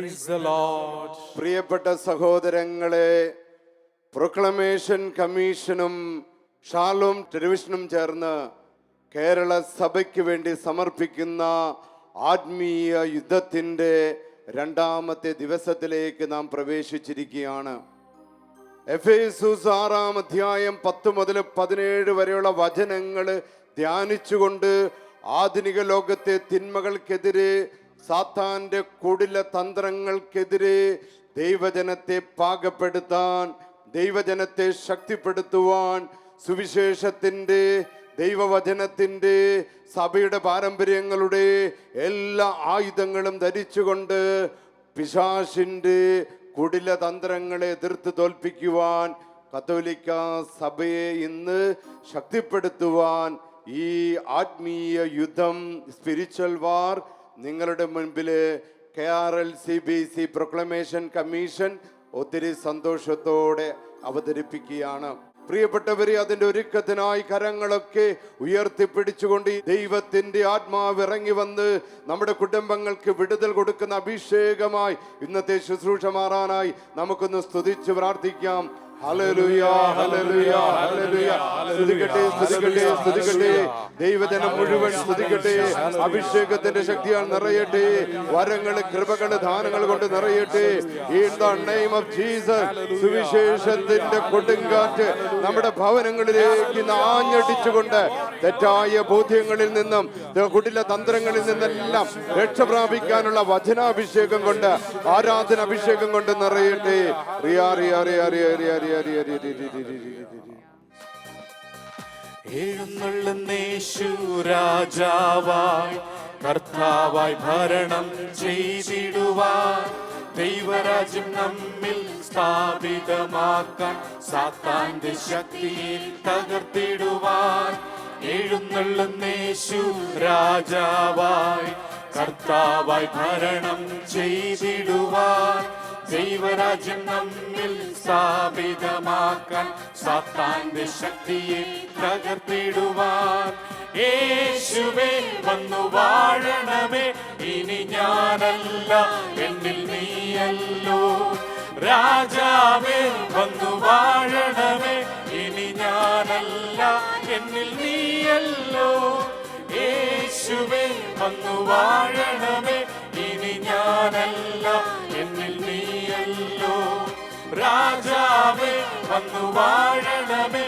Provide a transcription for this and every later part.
Praise the Lord. പ്രിയപ്പെട്ട സഹോദരങ്ങളെ, proclamation കമ്മീഷനും ഷാലോം ടെലിവിഷനും ചേർന്ന് കേരള സഭയ്ക്ക് വേണ്ടി സമർപ്പിക്കുന്ന ആത്മീയ യുദ്ധത്തിൻ്റെ രണ്ടാമത്തെ ദിവസത്തിലേക്ക് നാം പ്രവേശിച്ചിരിക്കുകയാണ്. എഫേസൂസ് 6-ാം അധ്യായം 10 മുതൽ 17 വരെയുള്ള വചനങ്ങൾ ധ്യാനിച്ചുകൊണ്ട് ആധുനിക ലോകത്തെ തിന്മകൾക്കെതിരെ, സാത്താന്റെ കുടില തന്ത്രങ്ങൾക്കെതിരെ ദൈവജനത്തെ പാകപ്പെടുത്താൻ, ദൈവജനത്തെ ശക്തിപ്പെടുത്തുവാൻ, സുവിശേഷത്തിൻ്റെ, ദൈവവചനത്തിൻ്റെ, സഭയുടെ പാരമ്പര്യങ്ങളുടെ എല്ലാ ആയുധങ്ങളും ധരിച്ചുകൊണ്ട് പിശാചിൻ്റെ കുടില തന്ത്രങ്ങളെ എതിർത്ത് തോൽപ്പിക്കുവാൻ, കത്തോലിക്ക സഭയെ ഇന്ന് ശക്തിപ്പെടുത്തുവാൻ ഈ ആത്മീയ യുദ്ധം, സ്പിരിച്വൽ വാർ നിങ്ങളുടെ മുൻപിൽ KRLCBC പ്രൊക്ലമേഷൻ കമ്മീഷൻ ഒത്തിരി സന്തോഷത്തോടെ അവതരിപ്പിക്കുകയാണ്. പ്രിയപ്പെട്ടവരെ, അതിൻ്റെ ഒരുക്കത്തിനായി കരങ്ങളൊക്കെ ഉയർത്തിപ്പിടിച്ചുകൊണ്ട് ദൈവത്തിൻ്റെ ആത്മാവ് ഇറങ്ങി വന്ന് നമ്മുടെ കുടുംബങ്ങൾക്ക് വിടുതൽ കൊടുക്കുന്ന അഭിഷേകമായി ഇന്നത്തെ ശുശ്രൂഷ മാറാനായി നമുക്കൊന്ന് സ്തുതിച്ച് പ്രാർത്ഥിക്കാം. ഹല്ലേലൂയ, ഹല്ലേലൂയ, ഹല്ലേലൂയ. സ്തുതിക്കട്ടെ, സ്തുതിക്കട്ടെ, സ്തുതിക്കട്ടെ. ദൈവജനം മുഴുവൻ സ്തുതിക്കട്ടെ. അഭിഷേകത്തിന്റെ ശക്തിയാൽ നിറയട്ടെ. വരങ്ങള്, കൃപകള്, ദാനങ്ങൾ കൊണ്ട് നിറയട്ടെ. In the name of Jesus. സുവിശേഷത്തിന്റെ കൊടുങ്കാറ്റ് നമ്മുടെ ഭവനങ്ങളിലേക്ക് ആഞ്ഞടിച്ചുകൊണ്ട് തെറ്റായ ബോധ്യങ്ങളിൽ നിന്നും, കുടില തന്ത്രങ്ങളിൽ നിന്നെല്ലാം രക്ഷ പ്രാപിക്കാനുള്ള വചനാഭിഷേകം കൊണ്ട്, ആരാധന അഭിഷേകം കൊണ്ട് നിറയട്ടെ. എഴുന്നള്ളുന്നേശു രാജാവായി, കർത്താവായി ഭരണം ചെയ്തിടുവാൻ, ദൈവരാജ്യം നമ്മിൽ സ്ഥാപിതമാക്കാൻ, സാത്താന്റെ ശക്തിയെ തകർത്തിടുവാൻ. എഴുന്നള്ളുന്നേശു രാജാവായി, കർത്താവായി ഭരണം ചെയ്തിടുവാൻ, ദൈവരാജ്യം നമ്മിൽ സ്ഥാപിതമാക്കാൻ, സാത്താന്റെ ശക്തിയെ തകർത്തിടുവാൻ. യേശുവേ വന്നു വാഴണമേ, ഇനി ഞാനല്ല എന്നിൽ നീയല്ലോ. രാജാവേ വന്നു വാഴണമേ, ഇനി ഞാനല്ല എന്നിൽ നീയല്ലോ. യേശുവേ വന്നു വാഴണമേ, ഇനി ഞാനല്ല എന്നിൽ നീയല്ലോ. രാജാവേ വന്നു വാഴണമേ,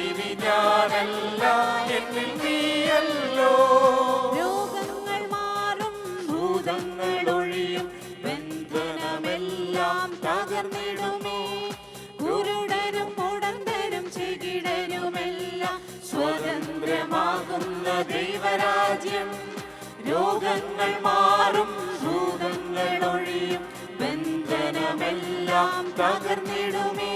ഇനി ഞാനല്ല എന്നിൽ നീയല്ലോ. രോഗങ്ങൾ മാറും, ഭൂതങ്ങൾ ഒഴിയും, ബന്ധനമെല്ലാം തകർന്നിടുമേ. കുരുടരും മുടന്തരും ചെകിടരുമെല്ലാം സ്വതന്ത്രമാകുന്ന ദൈവരാജ്യം. രോഗങ്ങൾ മാറും, ഭൂതങ്ങൾ ഒഴിയും, ബന്ധനമെല്ലാം തകർന്നിടുമേ.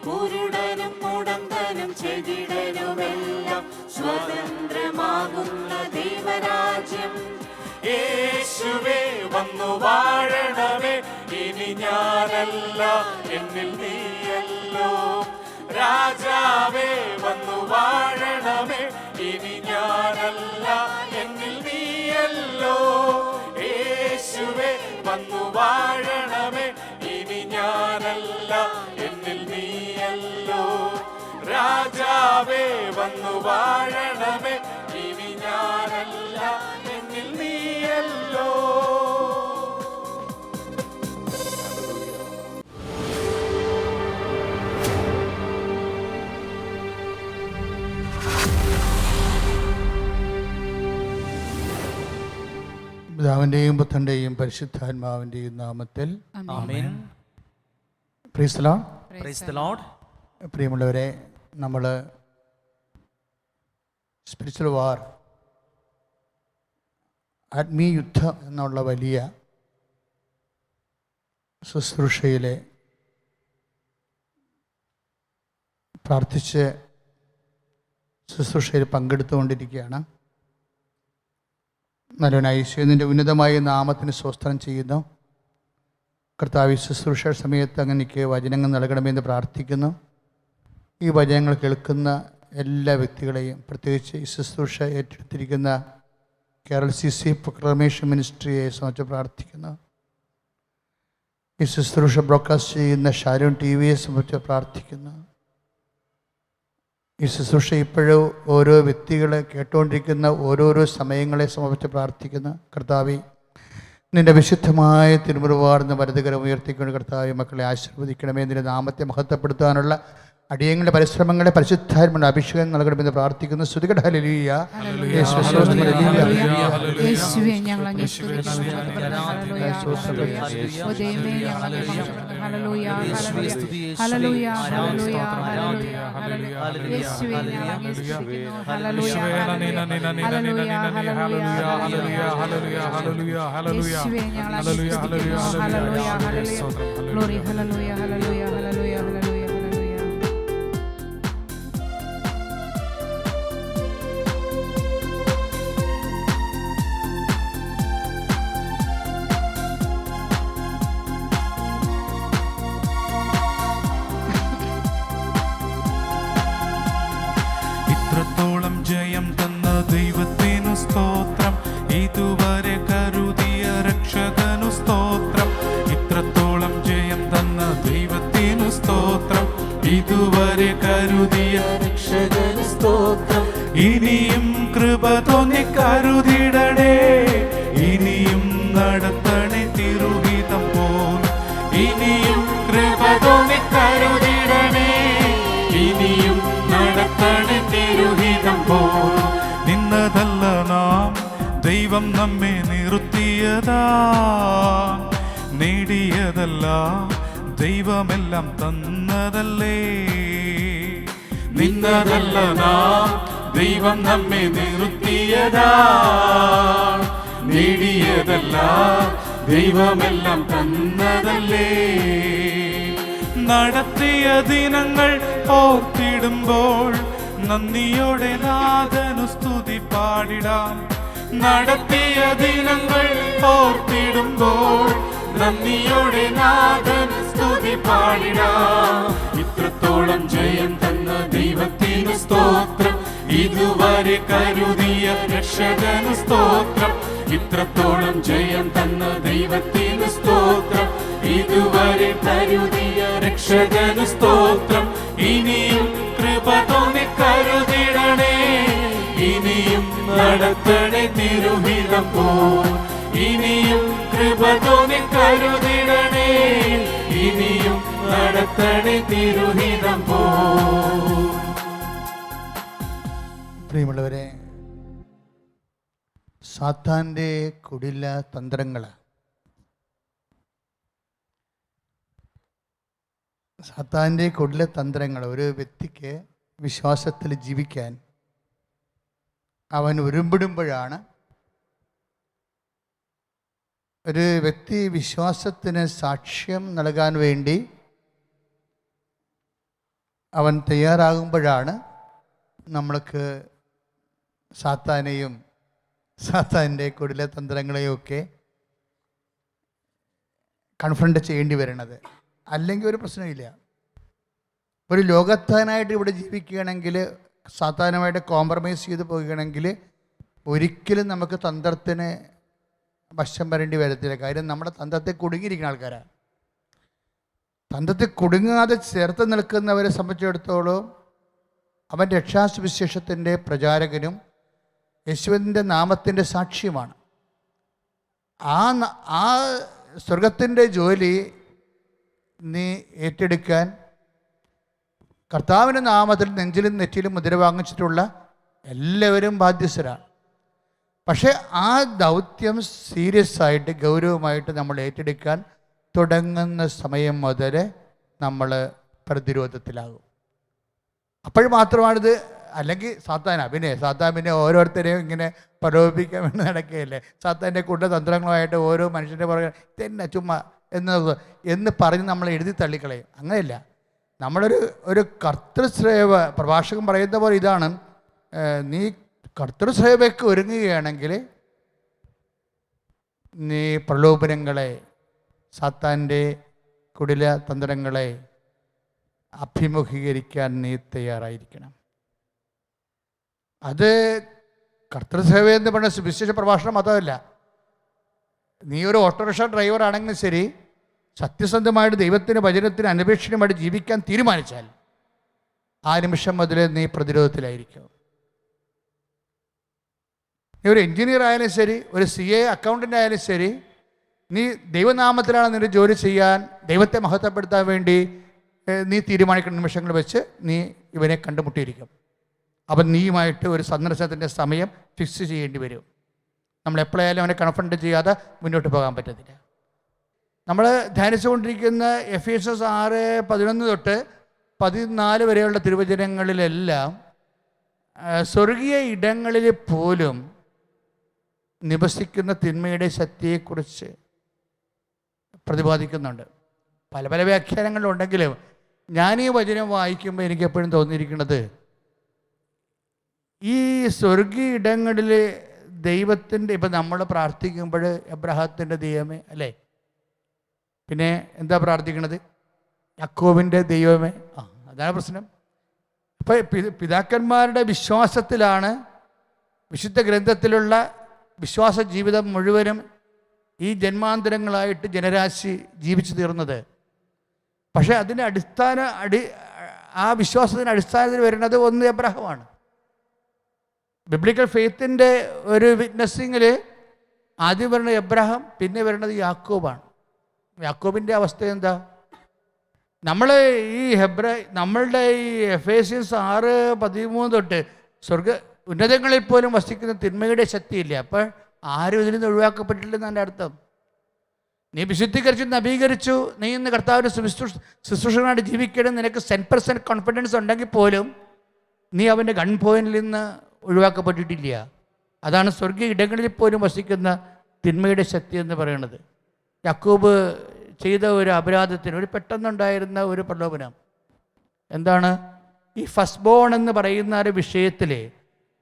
കുരുടരും മുടന്തരും ചെകിടരുമെല്ലാം സ്വതന്ത്രമാകുന്ന ദൈവരാജ്യം. യേശുവേ വന്നു വാഴണമേ, ഇനി ഞാനല്ല എന്നിൽ നീയല്ലോ. രാജാവേ വന്നു വാഴണമേ, ഇനി ഞാനല്ല എന്നിൽ നീയല്ലോ. യേശുവേ വന്നു വാഴണമേ, ഇനി ഞാനല്ല എന്നിൽ നീയല്ലോ. രാജാവേ വന്നു വാഴണമേ, ഇനി ഞാനല്ല എന്നിൽ നീയല്ലോ. പിതാവിൻ്റെയും പുത്രൻ്റെയും പരിശുദ്ധാത്മാവിൻ്റെയും നാമത്തിൽ ആമേൻ. Praise the lord. Praise the lord. പ്രിയമുള്ളവരെ, നമ്മൾ സ്പിരിച്വൽ വാർ, ആത്മീയ യുദ്ധം എന്നുള്ള വലിയ ശുശ്രൂഷയിലെ പ്രാർത്ഥിച്ച് ശുശ്രൂഷയിൽ പങ്കെടുത്തുകൊണ്ടിരിക്കുകയാണ്. നല്ലവനായ യേശുവിൻ്റെ ഉന്നതമായ നാമത്തിന് സ്വസ്ത്രം ചെയ്യുന്നു. കർത്താവ് ശുശ്രൂഷ സമയത്ത് അങ്ങനെക്ക് വചനങ്ങൾ നൽകണമെന്ന് പ്രാർത്ഥിക്കുന്നു. ഈ വചനങ്ങൾ കേൾക്കുന്ന എല്ലാ വ്യക്തികളെയും, പ്രത്യേകിച്ച് ഈ ശുശ്രൂഷ ഏറ്റെടുത്തിരിക്കുന്ന KRLCC പ്രൊക്ലമേഷൻ മിനിസ്ട്രിയെ സംബന്ധിച്ച് പ്രാർത്ഥിക്കുന്നു. ഈ ശുശ്രൂഷ ബ്രോഡ്കാസ്റ്റ് ചെയ്യുന്ന ഷാരോൺ ടി വിയെ സംബന്ധിച്ച് പ്രാർത്ഥിക്കുന്നു. ഈ ശുശ്രൂഷ ഇപ്പോഴും ഓരോ വ്യക്തികളെ കേട്ടുകൊണ്ടിരിക്കുന്ന ഓരോരോ സമയങ്ങളെ സംബന്ധിച്ച് പ്രാർത്ഥിക്കുന്നു. കർത്താവേ, നിൻ്റെ വിശുദ്ധമായ തിരുമുറിവാർന്ന വലതുകരം ഉയർത്തിക്കൊണ്ട് കർത്താവേ മക്കളെ ആശീർവദിക്കണമേ. നിൻ്റെ നാമത്തെ മഹത്വപ്പെടുത്താനുള്ള അടിയങ്ങളുടെ പരിശ്രമങ്ങളെ പരിശുദ്ധാത്മയുടെ അഭിഷേകം നൽകണമെന്ന് പ്രാർത്ഥിക്കുന്നു. സ്തുതികട ഹല്ലേലൂയ. യേശുവേ ഞങ്ങൾ അങ്ങേ സ്തുതിക്കുന്നു. ഹല്ലേലൂയ ഹല്ലേലൂയ ഹല്ലേലൂയ ഹല്ലേലൂയ യേശുവേ ഞങ്ങൾ അങ്ങേ സ്തുതിക്കുന്നു. ഹല്ലേലൂയ ഹല്ലേലൂയ യേശുവേ ഞങ്ങൾ അങ്ങേ സ്തുതിക്കുന്നു. ഹല്ലേലൂയ ഹല്ലേലൂയ ഗ്ലോറി ഹല്ലേലൂയ ഹല്ലേലൂയ ഹല്ലേലൂയ ഹല്ലേലൂയ. ഇത്രത്തോളം ജയം തന്ന ദൈവത്തിനു സ്തോത്രം, ഇതുവരെ കരുതിയ രക്ഷകനു സ്തോത്രം. ഇത്രത്തോളം ജയം തന്ന ദൈവത്തിനു സ്തോത്രം, ഇതുവരെ കരുതിയ രക്ഷകനു സ്തോത്രം. ഇനിയും കൃപ തോന്നി കരുതിടണേ, ഇനിയും നടത്തണേ തിരുഹിതം പോൽ. ഇനിയും കൃപ തോന്നി കരുതിടണേ, ഇനിയും നടത്തണേ തിരുഹിതം പോൽ. നിന്നതല്ല നാം, ദൈവം നമ്മെ നിർത്തിയതാ. നേടിയതല്ല, ദൈവമെല്ലാം തന്നതല്ലേ. നിന്നതല്ല നാം, ദൈവം നമ്മെ നിർത്തിയതാ. നേടിയതല്ല, ദൈവമെല്ലാം തന്നതല്ലേ. നടത്തിയ ദിനങ്ങൾ ഓർത്തിടുമ്പോൾ നന്ദിയോടെ നാഥനു സ്തുതി പാടിടാം. നടത്തിയ ദിനങ്ങൾ ഓർത്തിടുമ്പോൾ നന്ദിയോടെ നാഥനു സ്തുതി പാടിടാം. ഇത്രത്തോളം ജയം തന്ന ദൈവത്തിനു സ്തോത്രം, ഇതുവരെ കരുതിയ രക്ഷകനു സ്തോത്രം. ഇത്രത്തോളം ജയം തന്ന ദൈവത്തിനു സ്തോത്രം, ഇതുവരെ കരുതിയ രക്ഷകനു സ്തോത്രം. ഇനിയും കൃപ തോന്നി കരുതിടണേ, ഇനിയും നടത്തണേ തിരുഹിതം പോൽ. ഇനിയും കൃപ തോന്നി കരുതിടണേ, ഇനിയും നടത്തണേ തിരുഹിതം പോൽ. പ്രിയമുള്ളവരെ, സാത്താൻ്റെ കുടില തന്ത്രങ്ങൾ, സാത്താൻ്റെ കുടില തന്ത്രങ്ങൾ ഒരു വ്യക്തിക്ക് വിശ്വാസത്തിൽ ജീവിക്കാൻ അവൻ ഒരുമ്പിടുമ്പോഴാണ് ഒരു വ്യക്തി വിശ്വാസത്തിന് സാക്ഷ്യം നൽകാൻ വേണ്ടി അവൻ തയ്യാറാകുമ്പോഴാണ് നമ്മൾക്ക് സാത്താനെയും സാത്താൻ്റെ കുടില തന്ത്രങ്ങളെയും ഒക്കെ കൺഫ്രണ്ട് ചെയ്യേണ്ടി വരണത്. അല്ലെങ്കിൽ ഒരു പ്രശ്നമില്ല. ഒരു ലോകത്താനായിട്ട് ഇവിടെ ജീവിക്കുകയാണെങ്കിൽ, സാത്താനുമായിട്ട് കോംപ്രമൈസ് ചെയ്ത് പോവുകയാണെങ്കിൽ ഒരിക്കലും നമുക്ക് തന്ത്രത്തിന് വശം വരേണ്ടി വരത്തില്ല. കാര്യം നമ്മുടെ തന്ത്രത്തെ കുടുങ്ങിയിരിക്കുന്ന ആൾക്കാരാണ്. തന്ത്രത്തിൽ കുടുങ്ങാതെ ചേർത്ത് നിൽക്കുന്നവരെ സംബന്ധിച്ചിടത്തോളം അവൻ രക്ഷാസുവിശേഷത്തിൻ്റെ പ്രചാരകനും യേശുവിൻ്റെ നാമത്തിൻ്റെ സാക്ഷിയുമാണ്. ആ സ്വർഗത്തിൻ്റെ ജോലി നീ ഏറ്റെടുക്കാൻ കർത്താവിൻ്റെ നാമത്തിൽ നെഞ്ചിലും നെറ്റിയിലും മുദ്ര വാങ്ങിച്ചിട്ടുള്ള എല്ലാവരും ബാധ്യസ്ഥരാണ്. പക്ഷേ ആ ദൗത്യം സീരിയസ് ആയിട്ട് ഗൗരവമായിട്ട് നമ്മൾ ഏറ്റെടുക്കാൻ തുടങ്ങുന്ന സമയം മുതൽ നമ്മൾ പ്രതിരോധത്തിലാകും. അപ്പോൾ മാത്രമാണിത്. അല്ലെങ്കിൽ സാത്താൻ പിന്നെ ഓരോരുത്തരെയും ഇങ്ങനെ പ്രലോഭിപ്പിക്കാൻ വേണ്ടി നടക്കുകയല്ലേ. സാത്താൻ്റെ കുണ്ടതന്ത്രങ്ങളുമായിട്ട് ഓരോ മനുഷ്യൻ്റെ പുറകെ തന്നെ ചുമ്മാ എന്ന് പറഞ്ഞ് നമ്മൾ എഴുതി തള്ളിക്കളയും. അങ്ങനെയല്ല. നമ്മളൊരു കർത്തൃശ്രേവ പ്രഭാഷകൻ പറയുന്ന പോലെ ഇതാണ്, നീ കർത്തൃശ്രേവയ്ക്ക് ഒരുങ്ങുകയാണെങ്കിൽ നീ പ്രലോഭനങ്ങളെ, സാത്താൻ്റെ കുടില തന്ത്രങ്ങളെ അഭിമുഖീകരിക്കാൻ നീ തയ്യാറായിരിക്കണം. അത് കർത്തൃസേവ എന്ന് പറഞ്ഞ സുവിശേഷ പ്രഭാഷണം മാത്രമല്ല. നീ ഒരു ഓട്ടോറിക്ഷ ഡ്രൈവർ ആണെങ്കിലും ശരി, സത്യസന്ധമായിട്ട് ദൈവത്തിന് വചനത്തിന് അന്വേഷണമായിട്ട് ജീവിക്കാൻ തീരുമാനിച്ചാൽ ആ നിമിഷം മുതൽ നീ പ്രതിരോധത്തിലായിരിക്കും. നീ ഒരു എഞ്ചിനീയർ ആയാലും ശരി, ഒരു CA അക്കൗണ്ടൻ്റ് ആയാലും ശരി, നീ ദൈവനാമത്തിലാണ് നിന്റെ ജോലി ചെയ്യാൻ, ദൈവത്തെ മഹത്വപ്പെടുത്താൻ വേണ്ടി നീ തീരുമാനിക്കുന്ന നിമിഷങ്ങൾ വെച്ച് നീ ഇവനെ കണ്ടുമുട്ടിയിരിക്കും. അപ്പം നീയുമായിട്ട് ഒരു സന്ദർശനത്തിൻ്റെ സമയം ഫിക്സ് ചെയ്യേണ്ടി വരും. നമ്മൾ എപ്പോഴായാലും അവനെ കൺഫ്രണ്ട് ചെയ്യാതെ മുന്നോട്ട് പോകാൻ പറ്റത്തില്ല. നമ്മൾ ധ്യാനിച്ചുകൊണ്ടിരിക്കുന്ന എഫേസ്യസ് 6:11 തൊട്ട് 14 വരെയുള്ള തിരുവചനങ്ങളിലെല്ലാം സ്വർഗീയ ഇടങ്ങളിൽ പോലും നിവസിക്കുന്ന തിന്മയുടെ ശക്തിയെക്കുറിച്ച് പ്രതിപാദിക്കുന്നുണ്ട്. പല പല വ്യാഖ്യാനങ്ങളുണ്ടെങ്കിലും ഞാൻ ഈ വചനം വായിക്കുമ്പോൾ എനിക്ക് എപ്പോഴും തോന്നിയിരിക്കുന്നത്, ഈ സ്വർഗീയ ഇടങ്ങളിൽ ദൈവത്തിൻ്റെ, ഇപ്പം നമ്മൾ പ്രാർത്ഥിക്കുമ്പോൾ എബ്രഹാത്തിൻ്റെ ദൈവമേ അല്ലേ, പിന്നെ എന്താ പ്രാർത്ഥിക്കണത്? യാക്കോബിൻ്റെ ദൈവമേ. അതാണ് പ്രശ്നം. അപ്പം പിതാക്കന്മാരുടെ വിശ്വാസത്തിലാണ് വിശുദ്ധ ഗ്രന്ഥത്തിലുള്ള വിശ്വാസ ജീവിതം മുഴുവനും ഈ ജന്മാന്തരങ്ങളായിട്ട് ജനരാശി ജീവിച്ചു തീർന്നത്. പക്ഷേ അതിൻ്റെ ആ വിശ്വാസത്തിൻ്റെ അടിസ്ഥാനത്തിൽ വരുന്നത് ഒന്ന് എബ്രഹാമാണ്. ബിബ്ലിക്കൽ ഫെയ്ത്തിൻ്റെ ഒരു വിറ്റ്നസ്സിങ്ങിൽ ആദ്യം വരുന്നത് എബ്രഹാം, പിന്നെ വരുന്നത് യാക്കോബാണ്. യാക്കോബിൻ്റെ അവസ്ഥ എന്താ? നമ്മളുടെ ഈ എഫേസ്യൻസ് 6:13 തൊട്ട് ഉന്നതങ്ങളിൽ പോലും വസിക്കുന്ന തിന്മയുടെ ശക്തിയില്ല. അപ്പോൾ ആരും ഇതിൽ നിന്ന് ഒഴിവാക്കപ്പെട്ടിട്ടില്ലെന്ന് എൻ്റെ അർത്ഥം. നീ വിശുദ്ധീകരിച്ചു, നവീകരിച്ചു, നീ ഇന്ന് കർത്താവിൻ്റെ ശുശ്രൂഷകനായിട്ട് ജീവിക്കണം, നിനക്ക് 100% കോൺഫിഡൻസ് ഉണ്ടെങ്കിൽ പോലും നീ അവൻ്റെ ഗൺ പോയിന്റിൽ നിന്ന് ഒഴിവാക്കപ്പെട്ടിട്ടില്ല. അതാണ് സ്വർഗീയ ഇടങ്ങളിൽ പോലും വസിക്കുന്ന തിന്മയുടെ ശക്തി എന്ന് പറയുന്നത്. യാക്കോബ് ചെയ്ത ഒരു അപരാധത്തിന് ഒരു പെട്ടെന്നുണ്ടായിരുന്ന ഒരു പ്രലോഭനം എന്താണ്? ഈ ഫസ്റ്റ് ബോൺ എന്ന് പറയുന്ന ഒരു വിഷയത്തിൽ,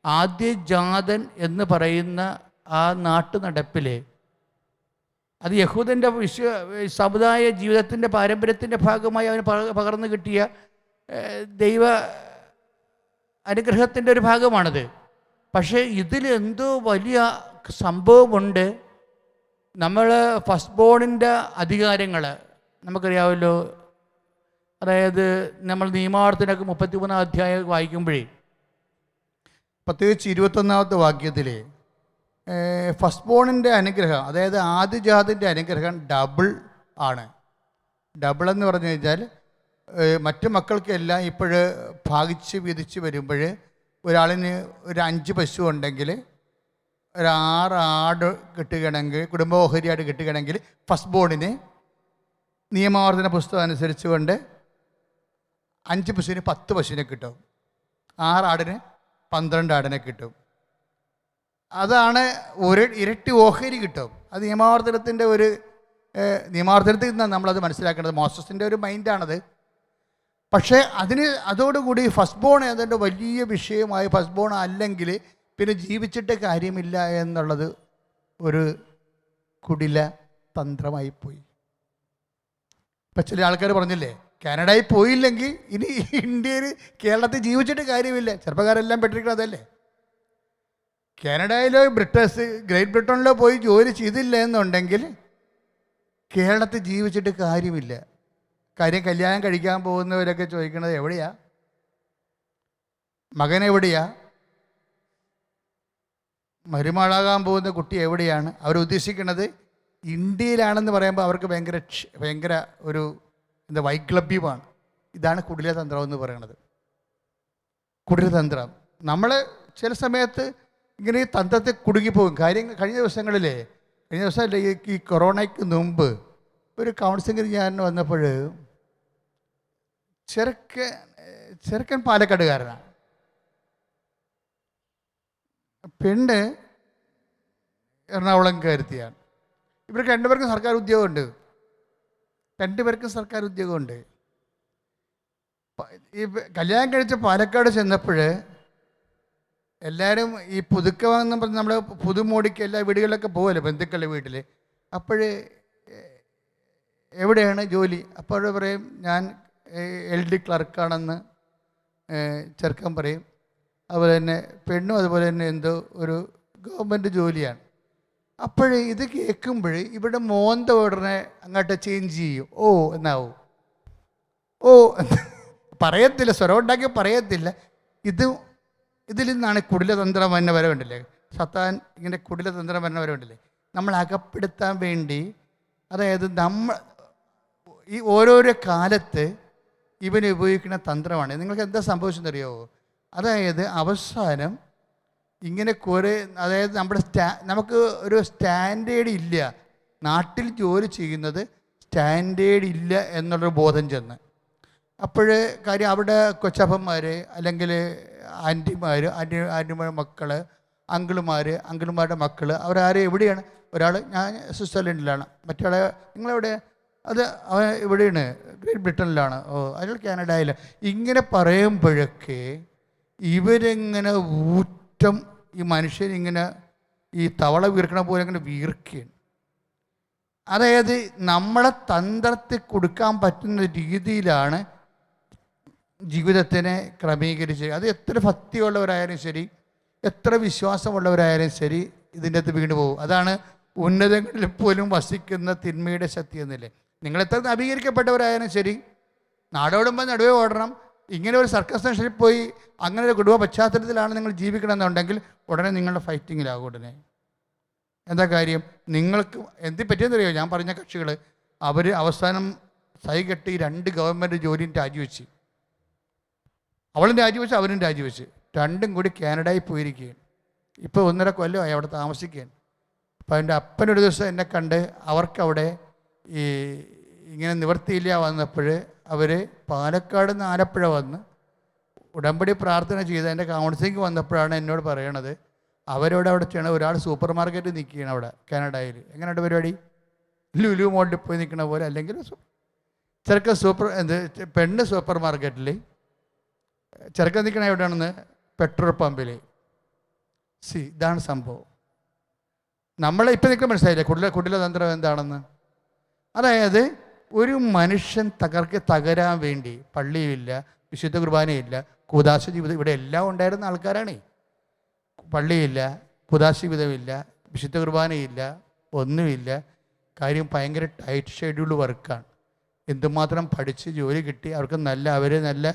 ആദ്യജാതൻ എന്ന് പറയുന്ന ആ നാട്ടുനടപ്പിൽ, അത് യഹൂദൻ്റെ സമുദായ ജീവിതത്തിൻ്റെ പാരമ്പര്യത്തിൻ്റെ ഭാഗമായി അവന് പകർന്നു കിട്ടിയ ദൈവ അനുഗ്രഹത്തിൻ്റെ ഒരു ഭാഗമാണത്. പക്ഷേ ഇതിലെന്തോ വലിയ സംഭവമുണ്ട്. നമ്മൾ ഫസ്റ്റ് ബോണിൻ്റെ അധികാരങ്ങൾ നമുക്കറിയാമല്ലോ. അതായത് നമ്മൾ നിയമാവർത്തനമൊക്കെ 33 അധ്യായം വായിക്കുമ്പോഴേ, പ്രത്യേകിച്ച് 21ാമത്തെ വാക്യത്തിൽ ഫസ്റ്റ് ബോണിൻ്റെ അനുഗ്രഹം, അതായത് ആദ്യജാതിൻ്റെ അനുഗ്രഹം ഡബിൾ ആണ്. ഡബിൾ എന്ന് പറഞ്ഞു കഴിഞ്ഞാൽ മറ്റു മക്കൾക്കെല്ലാം ഇപ്പോൾ ഭാഗിച്ച് വിധിച്ച് വരുമ്പോൾ ഒരാളിന് ഒരു 5 പശു ഉണ്ടെങ്കിൽ ഒരു 6 ആട് കിട്ടുകയാണെങ്കിൽ, കുടുംബ ഓഹരിയായിട്ട് കിട്ടുകയാണെങ്കിൽ, ഫസ്റ്റ് ബോണിന് നിയമാവർത്തന പുസ്തകം അനുസരിച്ച് കൊണ്ട് 5 പശുവിന് 10 പശുവിനെ കിട്ടും, 6 ആടിന് 12 ആടിനെ കിട്ടും. അതാണ് ഒരു ഇരട്ടി ഓഹരി കിട്ടും. അത് നിയമാവർത്തനത്തിൻ്റെ ഒരു നിയമാവർത്തനത്തിൽ നിന്നാണ് നമ്മളത് മനസ്സിലാക്കേണ്ടത്. മോസസിൻ്റെ ഒരു മൈൻഡാണത്. പക്ഷേ അതോടുകൂടി ഫസ്റ്റ് ബോൺ ഏതാണ്ട് വലിയ വിഷയമായി. ഫസ്റ്റ് ബോൺ അല്ലെങ്കിൽ പിന്നെ ജീവിച്ചിട്ട് കാര്യമില്ല എന്നുള്ളത് ഒരു കുടില തന്ത്രമായിപ്പോയി. ഇപ്പം ചില ആൾക്കാർ പറഞ്ഞില്ലേ, കാനഡയിൽ പോയില്ലെങ്കിൽ ഇനി ഇന്ത്യയിൽ കേരളത്തിൽ ജീവിച്ചിട്ട് കാര്യമില്ല. ചെറുപ്പക്കാരെല്ലാം പെട്ടിരിക്കണം അതല്ലേ. കാനഡയിലോ ഗ്രേറ്റ് ബ്രിട്ടനിലോ പോയി ജോലി ചെയ്തില്ല എന്നുണ്ടെങ്കിൽ കേരളത്തിൽ ജീവിച്ചിട്ട് കാര്യമില്ല. കല്യാണം കഴിക്കാൻ പോകുന്നവരൊക്കെ ചോദിക്കുന്നത് എവിടെയാ, മകൻ എവിടെയാ, മരുമകളാകാൻ പോകുന്ന കുട്ടി എവിടെയാണ്. അവരുദ്ദേശിക്കുന്നത് ഇന്ത്യയിലാണെന്ന് പറയുമ്പോൾ അവർക്ക് ഭയങ്കര ഒരു വൈക്ലഭ്യമാണ്. ഇതാണ് കുടിലതന്ത്രം എന്ന് പറയുന്നത്. കുടിലതന്ത്രം നമ്മൾ ചില സമയത്ത് ഇങ്ങനെ ഈ തന്ത്രത്തെ കുടുങ്ങിപ്പോകും. കഴിഞ്ഞ ദിവസമല്ലേ ഈ കൊറോണയ്ക്ക് മുമ്പ് ഒരു കൗൺസിലിംഗ് ഞാൻ വന്നപ്പോൾ ചെറുക്കൻ പാലക്കാടുകാരനാണ്, പെണ്ണ് എറണാകുളംകാരത്തിയാണ്. ഇവർക്ക് രണ്ടുപേർക്കും സർക്കാർ ഉദ്യോഗമുണ്ട്. ഈ കല്യാണം കഴിച്ച പാലക്കാട് ചെന്നപ്പോൾ എല്ലാവരും ഈ പുതുക്കമെന്ന് പറഞ്ഞ് നമ്മൾ പുതുമോടിക്ക് എല്ലാ വീടുകളിലൊക്കെ പോകുമല്ലോ, ബന്ധുക്കളുടെ വീട്ടിൽ. അപ്പോൾ എവിടെയാണ് ജോലി? അപ്പോൾ പറയും ഞാൻ LD ക്ലർക്കാണെന്ന് ചെറുക്കൻ പറയും. അതുപോലെ തന്നെ പെണ്ണും അതുപോലെ തന്നെ എന്തോ ഒരു ഗവൺമെൻറ് ജോലിയാണ്. അപ്പോൾ ഇത് കേൾക്കുമ്പോൾ ഇവിടെ മോന്ത ഉടനെ അങ്ങോട്ട് ചേഞ്ച് ചെയ്യും. ഓ എന്നാവും. ഓ പറയത്തില്ല, സ്വരം ഉണ്ടാക്കി പറയത്തില്ല. ഇതിൽ നിന്നാണ് കുടിലതന്ത്രം വന്ന വരവുണ്ടല്ലേ, സത്താൻ ഇങ്ങനെ കുടിലതന്ത്രം വന്ന വരവുണ്ടല്ലേ, നമ്മൾ അകപ്പെടുത്താൻ വേണ്ടി. അതായത് ഈ ഓരോരോ കാലത്ത് ഇവന് ഉപയോഗിക്കുന്ന തന്ത്രമാണ്. നിങ്ങൾക്ക് എന്താ സംഭവിച്ചെന്നറിയോ? അതായത് അവസാനം ഇങ്ങനെ കുറേ, അതായത് നമുക്ക് ഒരു സ്റ്റാൻഡേർഡ് ഇല്ല, നാട്ടിൽ ജോലി ചെയ്യുന്നത് സ്റ്റാൻഡേർഡ് ഇല്ല എന്നുള്ളൊരു ബോധം ചെന്ന്. അപ്പോൾ കാര്യം അവിടെ കൊച്ചപ്പന്മാർ അല്ലെങ്കിൽ ആൻറ്റിമാരുടെ മക്കൾ, അങ്കിളുമാരുടെ മക്കൾ, അവരാരും എവിടെയാണ്? ഒരാൾ ഞാൻ സ്വിറ്റ്സർലൻഡിലാണ്, മറ്റേ നിങ്ങളെവിടെ? അത് അവൻ ഇവിടെയാണ്, ഗ്രേറ്റ് ബ്രിട്ടനിലാണ്, ഓ അയാൾ കാനഡയിൽ. ഇങ്ങനെ പറയുമ്പോഴൊക്കെ ഇവരെങ്ങനെ ഊറ്റം ഈ മനുഷ്യനിങ്ങനെ ഈ തവള വീർക്കണ പോലെ ഇങ്ങനെ വീർക്കുകയാണ്. അതായത് നമ്മളെ തന്ത്രത്തിൽ കൊടുക്കാൻ പറ്റുന്ന രീതിയിലാണ് ജീവിതത്തിനെ ക്രമീകരിച്ച്. അത് എത്ര ഭക്തിയുള്ളവരായാലും ശരി, എത്ര വിശ്വാസമുള്ളവരായാലും ശരി, ഇതിൻ്റെ അകത്ത് വീണ് പോകും. അതാണ് ഉന്നതങ്ങളിൽ പോലും വസിക്കുന്ന തിന്മയുടെ ശക്തി എന്നില്ലേ. നിങ്ങളെത്ര നവീകരിക്കപ്പെട്ടവരായാലും ശരി, നാടോടുമ്പോൾ നടുവേ ഓടണം. ഇങ്ങനെ ഒരു സർക്കസ് സ്റ്റേഷനിൽ പോയി അങ്ങനെ ഒരു കുടുംബ പശ്ചാത്തലത്തിലാണ് നിങ്ങൾ ജീവിക്കണമെന്നുണ്ടെങ്കിൽ ഉടനെ നിങ്ങളുടെ ഫൈറ്റിങ്ങിലാകും. ഉടനെ എന്താ കാര്യം? നിങ്ങൾക്ക് എന്ത് പറ്റിയെന്നറിയോ? ഞാൻ പറഞ്ഞ കക്ഷികൾ അവർ അവസാനം സൈകെട്ടി 2 ഗവൺമെൻറ് ജോലിയും രാജിവെച്ച്, അവളും രാജിവെച്ച് അവനും രാജിവെച്ച്, രണ്ടും കൂടി കാനഡയിൽ പോയിരിക്കുകയാണ്. ഇപ്പോൾ 1.5 കൊല്ലമായി അവിടെ താമസിക്കുകയാണ്. അപ്പോൾ എൻ്റെ അപ്പനൊരു ദിവസം എന്നെ കണ്ട് അവർക്കവിടെ ഈ ഇങ്ങനെ നിവർത്തിയില്ല വന്നപ്പോൾ അവർ പാലക്കാട് നിന്ന് ആലപ്പുഴ വന്ന് ഉടമ്പടി പ്രാർത്ഥന ചെയ്ത് എൻ്റെ കൗൺസിലിംഗ് വന്നപ്പോഴാണ് എന്നോട് പറയണത്, അവിടെ ചെയ്യണ ഒരാൾ സൂപ്പർ മാർക്കറ്റിൽ നിൽക്കുകയാണ് അവിടെ കാനഡയിൽ. എങ്ങനെയുണ്ട് പരിപാടി? ലുലു മോളിൽ പോയി നിൽക്കണ പോലെ, അല്ലെങ്കിൽ പെണ്ണ് സൂപ്പർ മാർക്കറ്റിൽ, ചെറുക്കൻ നിൽക്കണ എവിടെയാണെന്ന് പെട്രോൾ പമ്പിൽ. ഇതാണ് സംഭവം. നമ്മളെ ഇപ്പം നിൽക്കാൻ മനസ്സിലായില്ലേ കുടിലതന്ത്രം എന്താണെന്ന്? അതായത് ഒരു മനുഷ്യൻ തകരാൻ വേണ്ടി പള്ളിയില്ല, വിശുദ്ധ കുർബാനയില്ല, കൂദാശ ജീവിതം, ഇവിടെ എല്ലാം ഉണ്ടായിരുന്ന ആൾക്കാരാണ്. പള്ളിയില്ല, കൂദാശ ജീവിതമില്ല, വിശുദ്ധ കുർബാനയില്ല, ഒന്നുമില്ല. കാര്യം ഭയങ്കര ടൈറ്റ് ഷെഡ്യൂൾഡ് വർക്കാണ്. എന്തുമാത്രം പഠിച്ച് ജോലി കിട്ടി അവർക്ക് അവർ നല്ല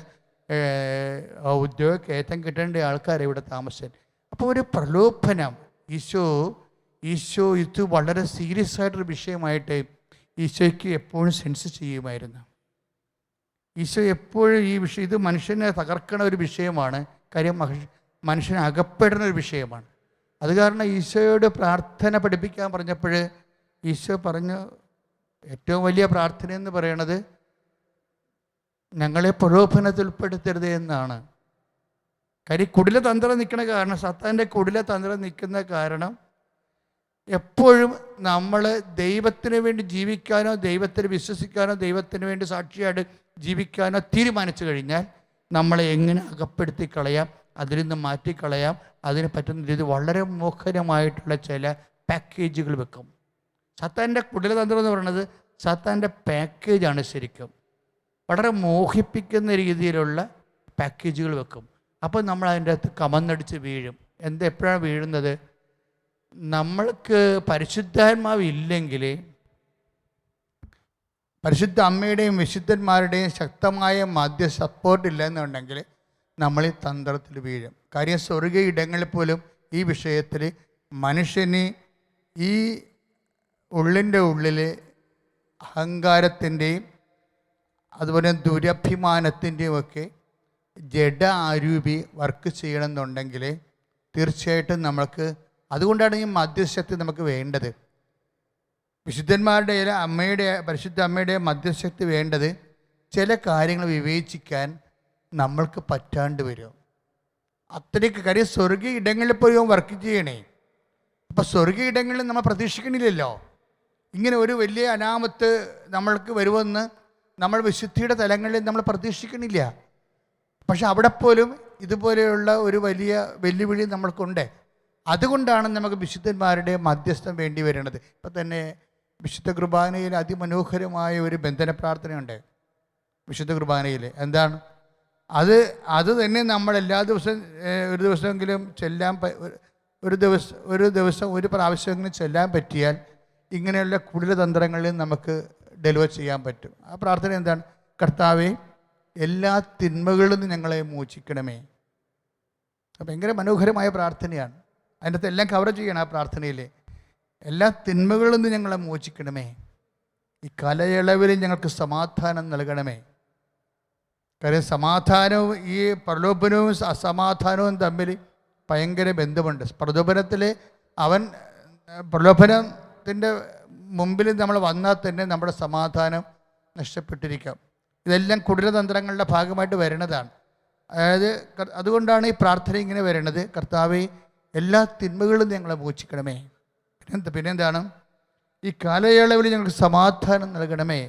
ഉദ്യോഗ കയറ്റം കിട്ടേണ്ട ആൾക്കാരെ ഇവിടെ താമസിച്ചത്. അപ്പോൾ ഒരു പ്രലോഭനം ഈശോ ഇത് വളരെ സീരിയസ് ആയിട്ടൊരു വിഷയമായിട്ട് ഈശോയ്ക്ക് എപ്പോഴും സെൻസ് ചെയ്യുമായിരുന്നു. ഈശോ എപ്പോഴും ഈ വിഷയം, ഇത് മനുഷ്യനെ തകർക്കണ ഒരു വിഷയമാണ്. കാര്യം മനുഷ്യനെ അകപ്പെടുന്ന ഒരു വിഷയമാണ്. അത് കാരണം ഈശോയോട് പ്രാർത്ഥന പഠിപ്പിക്കാൻ പറഞ്ഞപ്പോൾ ഈശോ പറഞ്ഞു, ഏറ്റവും വലിയ പ്രാർത്ഥന എന്ന് പറയണത് ഞങ്ങളെ പ്രലോഭനത്തിൽ ഉൾപ്പെടുത്തരുത് എന്നാണ്. കാര്യം കുടിലതന്ത്രം നിൽക്കുന്ന കാരണം, സത്താൻ്റെ കുടിലതന്ത്രം നിൽക്കുന്ന കാരണം എപ്പോഴും നമ്മൾ ദൈവത്തിന് വേണ്ടി ജീവിക്കാനോ ദൈവത്തിന് വിശ്വസിക്കാനോ ദൈവത്തിന് വേണ്ടി സാക്ഷിയായിട്ട് ജീവിക്കാനോ തീരുമാനിച്ചു കഴിഞ്ഞാൽ നമ്മളെ എങ്ങനെ അകപ്പെടുത്തി കളയാം, അതിൽ നിന്ന് മാറ്റിക്കളയാം, അതിന് പറ്റുന്ന രീതി വളരെ മോഹനമായിട്ടുള്ള ചില പാക്കേജുകൾ വെക്കും. സത്താൻ്റെ കുടിലതന്ത്രം എന്ന് പറയുന്നത് സത്താൻ്റെ പാക്കേജാണ്. ശരിക്കും വളരെ മോഹിപ്പിക്കുന്ന രീതിയിലുള്ള പാക്കേജുകൾ വെക്കും. അപ്പോൾ നമ്മൾ അതിൻ്റെ അകത്ത് കമന്നടിച്ച് വീഴും. എപ്പോഴാണ് വീഴുന്നത്? നമ്മൾക്ക് പരിശുദ്ധാത്മാവ് ഇല്ലെങ്കിൽ, പരിശുദ്ധ അമ്മയുടെയും വിശുദ്ധന്മാരുടെയും ശക്തമായ സപ്പോർട്ട് ഇല്ല എന്നുണ്ടെങ്കിൽ നമ്മൾ ഈ തന്ത്രത്തിൽ വീഴും. കാര്യം സ്വർഗീയ ഇടങ്ങളിൽ പോലും ഈ വിഷയത്തിൽ മനുഷ്യന് ഈ ഉള്ളിൻ്റെ ഉള്ളിൽ അഹങ്കാരത്തിൻ്റെയും അതുപോലെ ദുരഭിമാനത്തിൻ്റെയും ഒക്കെ ജഡ ആരൂപി വർക്ക് ചെയ്യണമെന്നുണ്ടെങ്കിൽ തീർച്ചയായിട്ടും നമ്മൾക്ക്, അതുകൊണ്ടാണ് ഈ മധ്യശക്തി നമുക്ക് വേണ്ടത്. വിശുദ്ധന്മാരുടെ പരിശുദ്ധ അമ്മയുടെ മധ്യശക്തി വേണ്ടത് ചില കാര്യങ്ങൾ വിവേചിക്കാൻ നമ്മൾക്ക് പറ്റാണ്ട് വരും. അത്രയ്ക്ക് കാര്യം സ്വർഗീയ ഇടങ്ങളിൽ പോലും വർക്ക് ചെയ്യണേ. അപ്പോൾ സ്വർഗീയ ഇടങ്ങളിൽ നമ്മൾ പ്രതീക്ഷിക്കണില്ലല്ലോ ഇങ്ങനെ ഒരു വലിയ അനാമത്ത് നമ്മൾക്ക് വരുമെന്ന്. നമ്മൾ വിശുദ്ധിയുടെ തലങ്ങളിൽ നമ്മൾ പ്രതീക്ഷിക്കണില്ല. പക്ഷെ അവിടെ പോലും ഇതുപോലെയുള്ള ഒരു വലിയ വെല്ലുവിളി നമ്മൾക്കുണ്ട്. അതുകൊണ്ടാണ് നമുക്ക് വിശുദ്ധന്മാരുടെ മധ്യസ്ഥം വേണ്ടി വരുന്നത്. ഇപ്പം തന്നെ വിശുദ്ധ കുർബാനയിൽ അതിമനോഹരമായ ഒരു ബന്ധന പ്രാർത്ഥനയുണ്ട് വിശുദ്ധ കുർബാനയിൽ. എന്താണ് അത് തന്നെ നമ്മൾ എല്ലാ ദിവസവും ഒരു ദിവസമെങ്കിലും ചെല്ലാൻ ഒരു ദിവസം ഒരു പ്രാവശ്യമെങ്കിലും ചെല്ലാൻ പറ്റിയാൽ ഇങ്ങനെയുള്ള കുടിലതന്ത്രങ്ങളിൽ നമുക്ക് ഡെലിവർ ചെയ്യാൻ പറ്റും. ആ പ്രാർത്ഥന എന്താണ്? കർത്താവേ, എല്ലാ തിന്മകളിൽ നിന്ന് ഞങ്ങളെ മോചിക്കണമേ. ഭയങ്കര മനോഹരമായ പ്രാർത്ഥനയാണ്. അതിൻ്റെ അകത്ത് എല്ലാം കവർ ചെയ്യണം. ആ പ്രാർത്ഥനയിൽ എല്ലാ തിന്മകളിൽ നിന്ന് ഞങ്ങളെ മോചിക്കണമേ. ഈ കാലയളവിൽ ഞങ്ങൾക്ക് സമാധാനം നൽകണമേ. കാര്യം സമാധാനവും ഈ പ്രലോഭനവും അസമാധാനവും തമ്മിൽ ഭയങ്കര ബന്ധമുണ്ട്. പ്രലോഭനത്തിൽ പ്രലോഭനത്തിൻ്റെ മുമ്പിൽ നമ്മൾ വന്നാൽ തന്നെ നമ്മുടെ സമാധാനം നഷ്ടപ്പെട്ടിരിക്കാം. ഇതെല്ലാം കുടിലതന്ത്രങ്ങളുടെ ഭാഗമായിട്ട് വരുന്നതാണ്. അതായത് അതുകൊണ്ടാണ് ഈ പ്രാർത്ഥന ഇങ്ങനെ വരുന്നത്. കർത്താവേ, എല്ലാ തിന്മകളും ഞങ്ങളെ മോചിക്കണമേ. പിന്നെന്താണ്? ഈ കാലയളവിൽ ഞങ്ങൾക്ക് സമാധാനം നൽകണമേ.